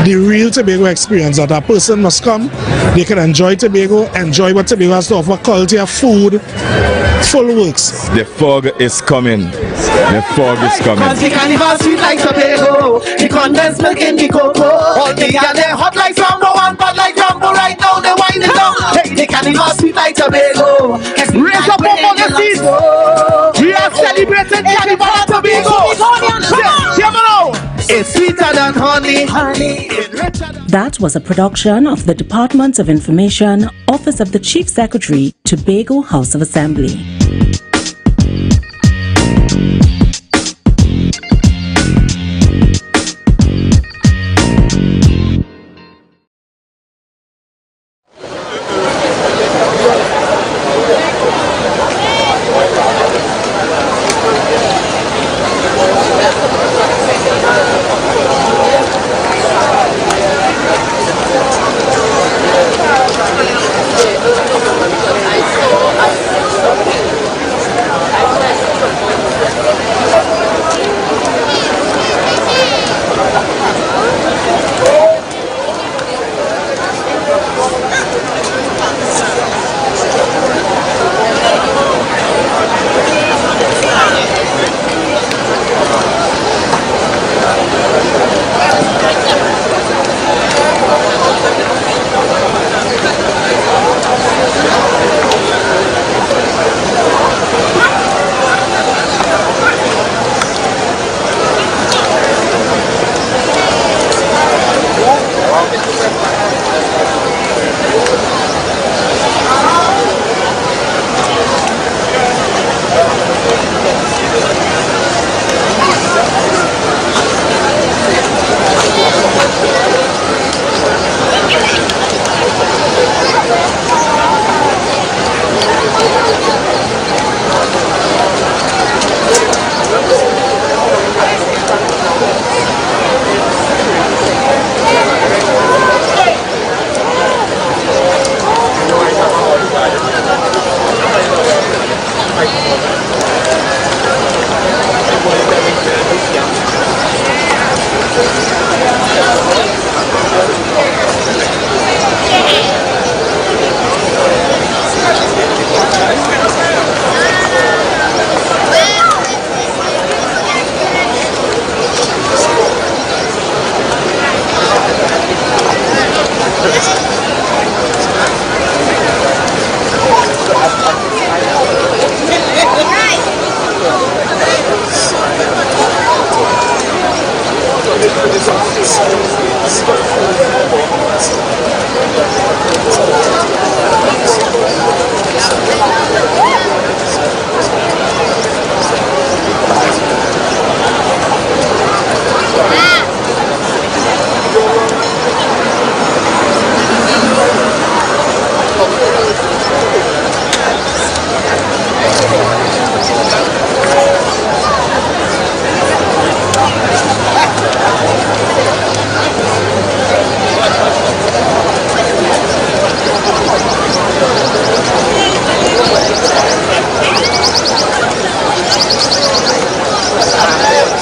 the real Tobago experience, that a person must come, they can enjoy Tobago, enjoy what Tobago has to offer, culture, food, full works. The fog is coming. The fog is coming. Cause the carnival sweet like Tobago, the condensed milk in the cocoa. All the girls they hot like Sambo and bad like Rambo. Right now they winding down. Hey, the carnival sweet like Tobago. Raise up on the seats. We are celebrating carnival at Tobago. It's sweeter than honey. That was a production of the Department of Information, Office of the Chief Secretary, Tobago House of Assembly.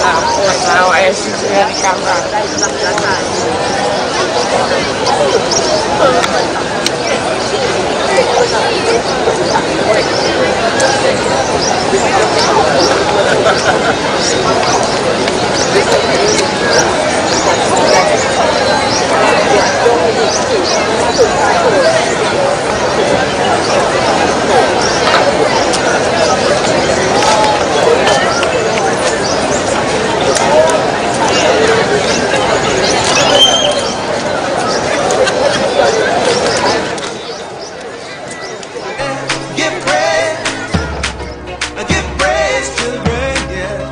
Now I see the camera. Give praise, children, yeah.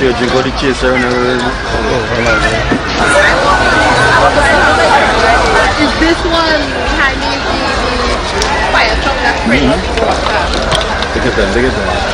share drink or the chaser and Is this one behind me the fire truck that's pretty? Take it down, take it down.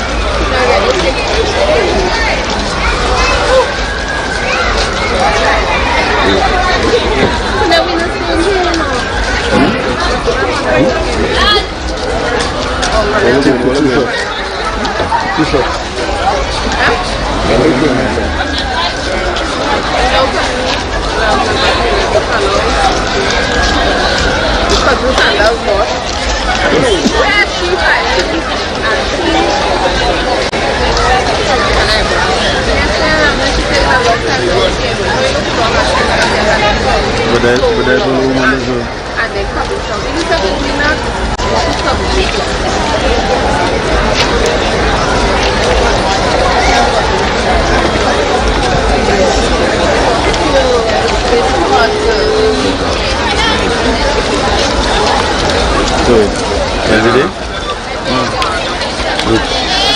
Every day?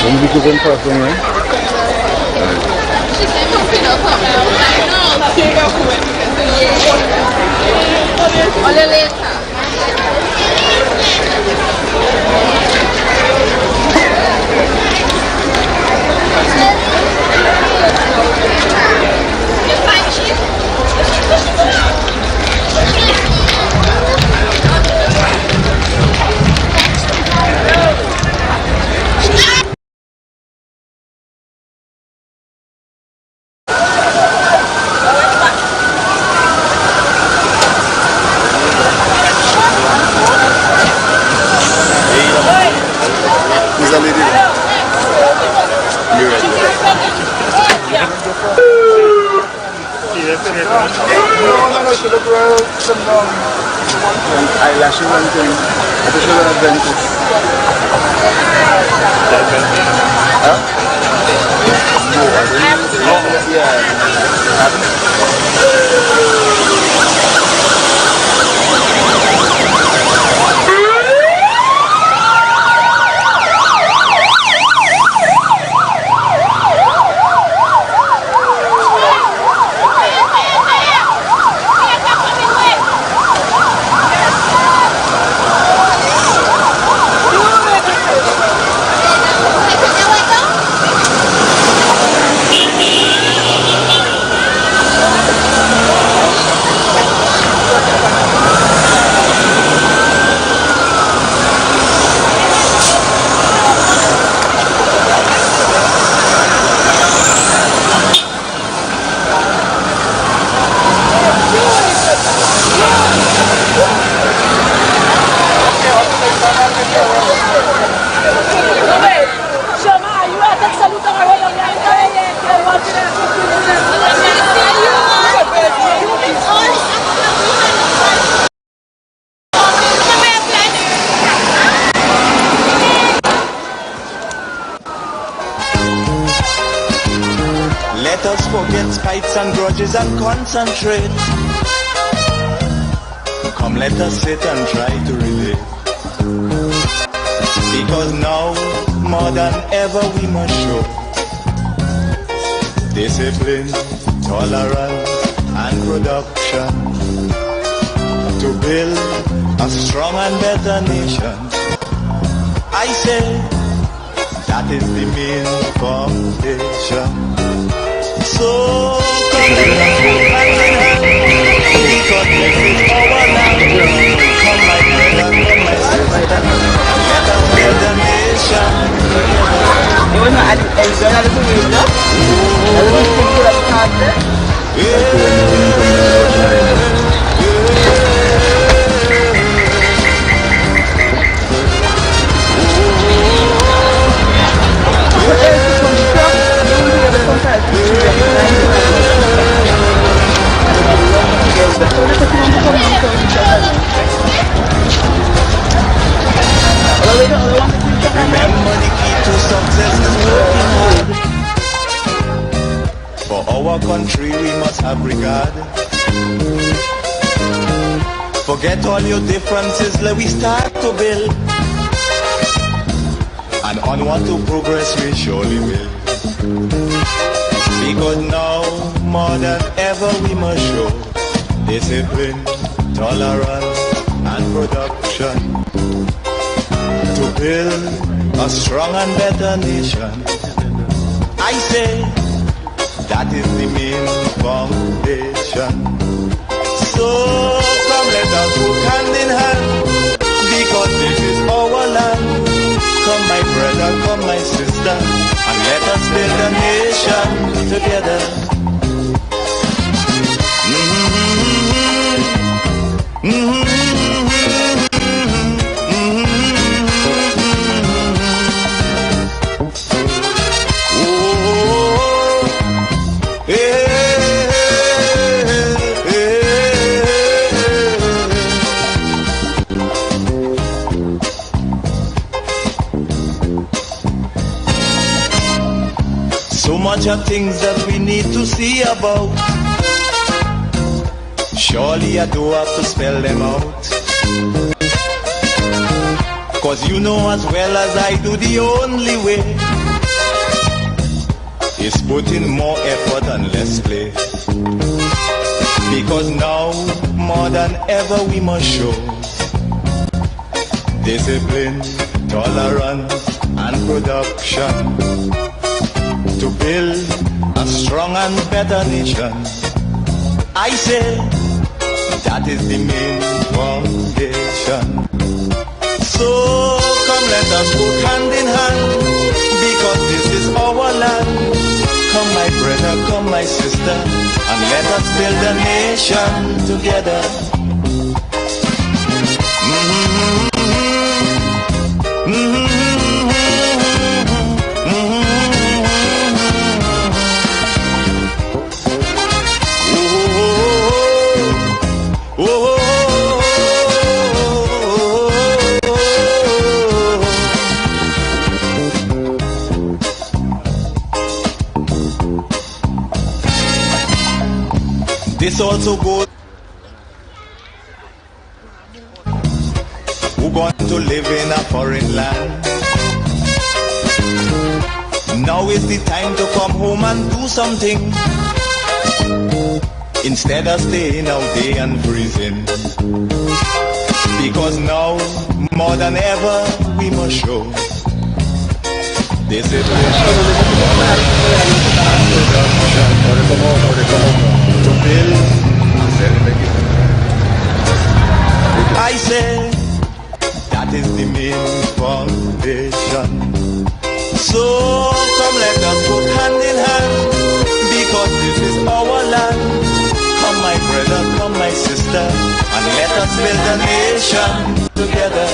When we go in for something, right? Eyelashes and things. I just want to dentist. Huh? No, Let us forget spites and grudges and concentrate. Come, let us sit and try to relate. Because now, more than ever, we must show discipline, tolerance, and production to build a strong and better nation. I say that is the main foundation. So come let us work hand in hand, because this is our land. Come my brother, come my sister, let us build a nation. You want to enjoy a little bit, no? A little bit of Remember the key to success is working hard. For our country we must have regard. Forget all your differences, let we start to build. And onward to progress we surely will. Because now, more than ever, we must show discipline, tolerance, and production to build a strong and better nation. I say that is the main foundation. So come let us work hand in hand, because this is our land. Come my brother, come my sister, and let us build a nation together. So much of things that we need to see about. Surely I do have to spell them out. Cause you know as well as I do, the only way is put in more effort and less play. Because now, more than ever, we must show discipline, tolerance, and production to build a strong and better nation. I say that is the main foundation. So come let us work hand in hand, because this is our land. Come my brother, come my sister, and let us build a nation together. This also goes who going to live in a foreign land. Now is the time to come home and do something, instead of staying out there and freezing. Because now, more than ever, we must show discipline to build. I say that is the main foundation. So come let us work hand in hand, because this is our land. Come my brother, come my sister, and let us build a nation together.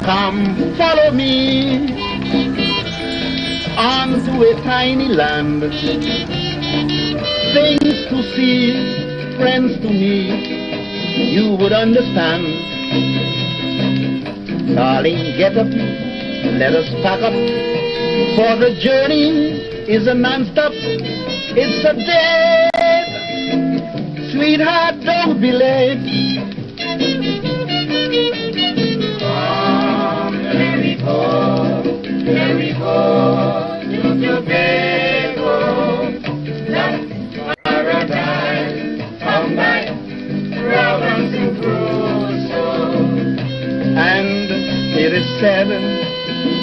Come follow me onto a tiny land. Things to see, friends to meet, you would understand. Darling, get up, let us pack up, for the journey is a non-stop. It's a date, sweetheart, don't be late. Let me go to Tobago, that's paradise. Come back, Robinson Crusoe. And it is said,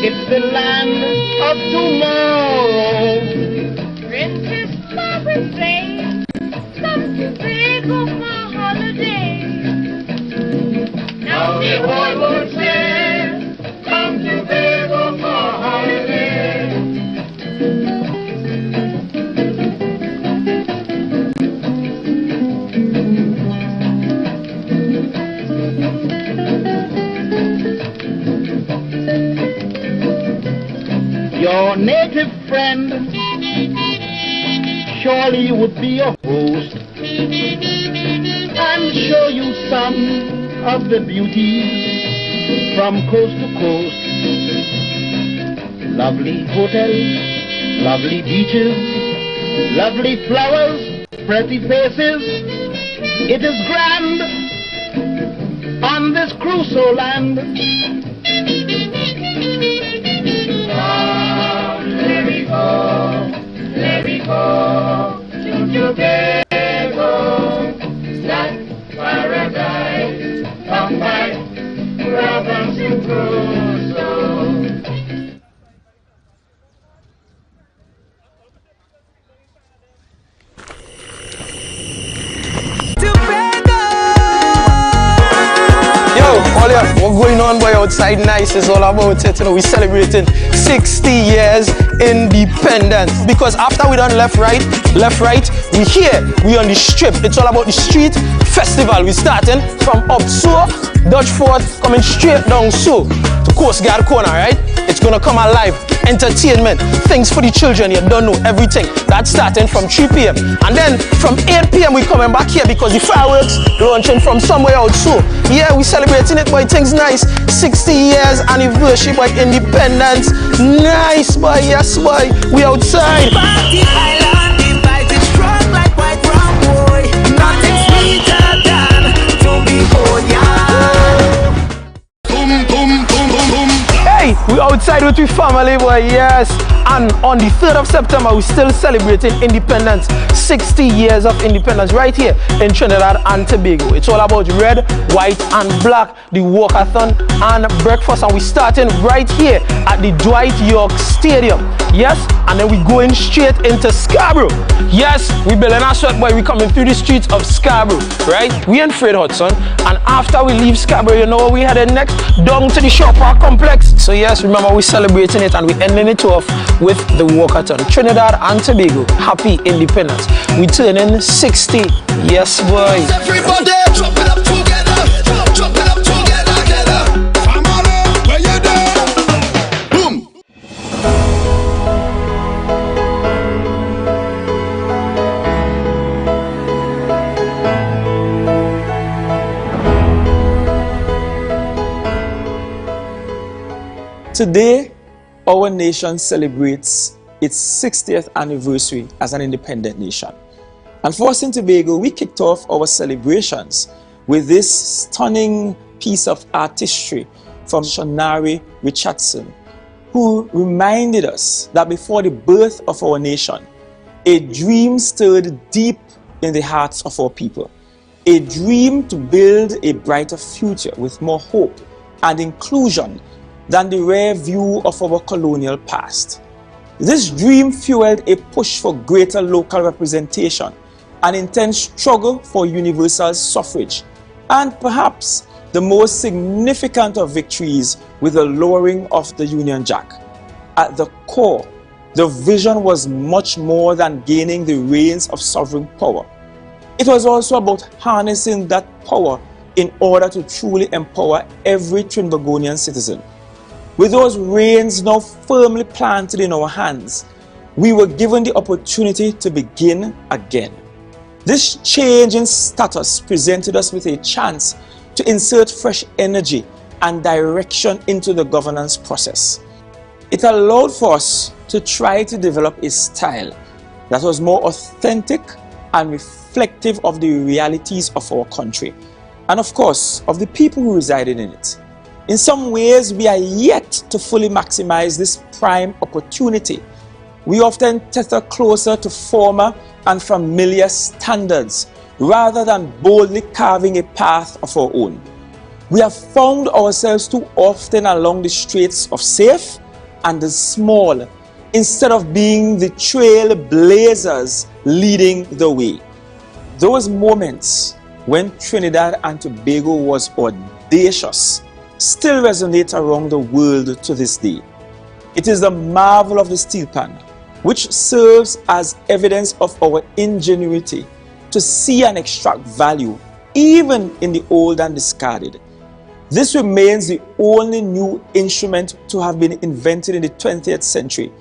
it's the land of tomorrow. Princess Margaret Jane, come to Tobago for holiday. Now the whole world says, come to Tobago for holiday. Your native friend surely would be your host and show you some of the beauties from coast to coast. Lovely hotels, lovely beaches, lovely flowers, pretty faces. It is grand on this Crusoe land. Let me go to Tobago, that's paradise. Come back, Robinson Crusoe. What going on boy outside nice is all about it. You know, we're celebrating 60 years independence. Because after we done left right, we here, we on the strip. It's all about the street festival. We starting from up so, Dutch Fort, coming straight down so to Coast Guard Corner, right? It's gonna come alive. Entertainment, things for the children, you don't know everything. That's starting from 3 p.m. And then from 8 p.m. we coming back here because the fireworks launching from somewhere out so. Yeah, we celebrating it boy, things nice. 60 years anniversary boy, independence. Nice boy, yes boy, we outside. Party island, invited strong like white brown boy. Nothing sweeter than to behold ya. Boom, boom, boom, boom, boom. Hey, we outside with we family boy, yes. And on the 3rd of September, we're still celebrating independence. 60 years of independence right here in Trinidad and Tobago. It's all about red, white, and black. The walkathon and breakfast. And we're starting right here at the Dwight York Stadium. Yes, and then we going straight into Scarborough. Yes, we building our sweat boy. We coming through the streets of Scarborough, right? We in Fred Hudson. And after we leave Scarborough, you know where we headed next? Down to the Shop Park Complex. So yes, remember we're celebrating it and we're ending it off with the walkathon. Trinidad and Tobago, happy independence. We turning 60. Yes, boys. Everybody, jump it up together. Jump it up together, together. Family, where you there? Boom. Today, our nation celebrates its 60th anniversary as an independent nation. And for us in Tobago, we kicked off our celebrations with this stunning piece of artistry from Shonari Richardson, who reminded us that before the birth of our nation, a dream stirred deep in the hearts of our people. A dream to build a brighter future with more hope and inclusion than the rare view of our colonial past. This dream fueled a push for greater local representation, an intense struggle for universal suffrage, and perhaps the most significant of victories with the lowering of the Union Jack. At the core, the vision was much more than gaining the reins of sovereign power. It was also about harnessing that power in order to truly empower every Trinbagonian citizen. With those reins now firmly planted in our hands, we were given the opportunity to begin again. This change in status presented us with a chance to insert fresh energy and direction into the governance process. It allowed for us to try to develop a style that was more authentic and reflective of the realities of our country, and of course, of the people who resided in it. In some ways, we are yet to fully maximize this prime opportunity. We often tether closer to former and familiar standards rather than boldly carving a path of our own. We have found ourselves too often along the straits of safe and the small, instead of being the trailblazers leading the way. Those moments when Trinidad and Tobago was audacious still resonate around the world to this day. It is the marvel of the steel pan, which serves as evidence of our ingenuity to see and extract value even in the old and discarded. This remains the only new instrument to have been invented in the 20th century,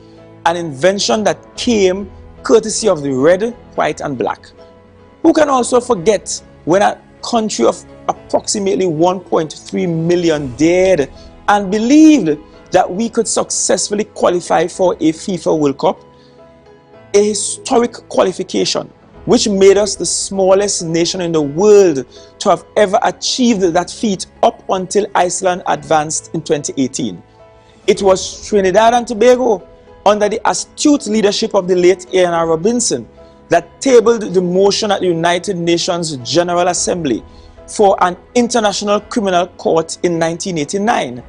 an invention that came courtesy of the red, white, and black. Who can also forget when a country of approximately 1.3 million dared and believed that we could successfully qualify for a FIFA World Cup, a historic qualification which made us the smallest nation in the world to have ever achieved that feat up until Iceland advanced in 2018. It was Trinidad and Tobago, under the astute leadership of the late A.N.R. Robinson, that tabled the motion at the United Nations General Assembly for an International Criminal Court in 1989.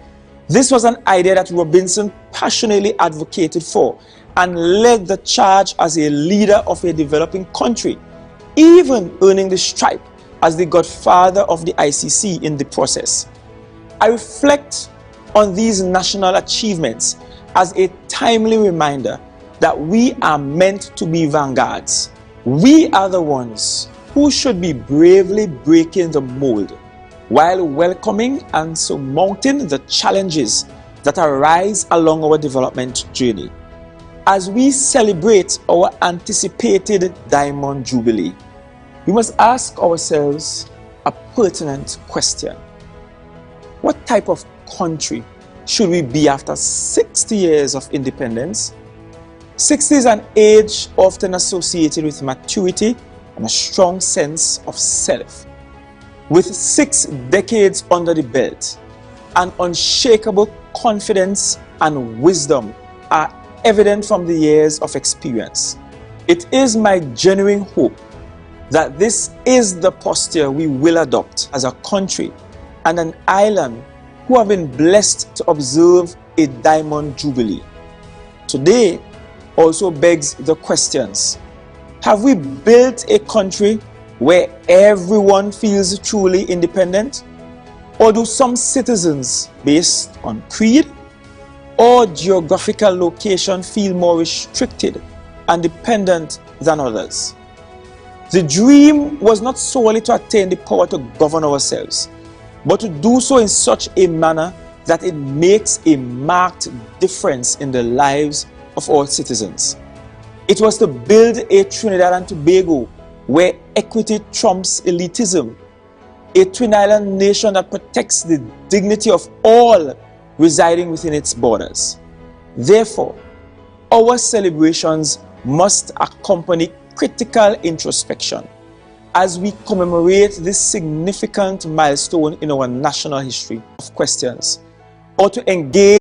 This was an idea that Robinson passionately advocated for and led the charge as a leader of a developing country, even earning the stripe as the godfather of the ICC in the process. I reflect on these national achievements as a timely reminder that we are meant to be vanguards. We are the ones who should be bravely breaking the mold while welcoming and surmounting the challenges that arise along our development journey. As we celebrate our anticipated Diamond Jubilee, we must ask ourselves a pertinent question. What type of country should we be after 60 years of independence? 60 is an age often associated with maturity and a strong sense of self. With 6 decades under the belt, an unshakable confidence and wisdom are evident from the years of experience. It is my genuine hope that this is the posture we will adopt as a country and an island who have been blessed to observe a Diamond Jubilee. Today also begs the questions: have we built a country where everyone feels truly independent? Or do some citizens, based on creed or geographical location, feel more restricted and dependent than others? The dream was not solely to attain the power to govern ourselves, but to do so in such a manner that it makes a marked difference in the lives of all citizens. It was to build a Trinidad and Tobago where equity trumps elitism, a twin island nation that protects the dignity of all residing within its borders. Therefore, our celebrations must accompany critical introspection as we commemorate this significant milestone in our national history of questions, or to engage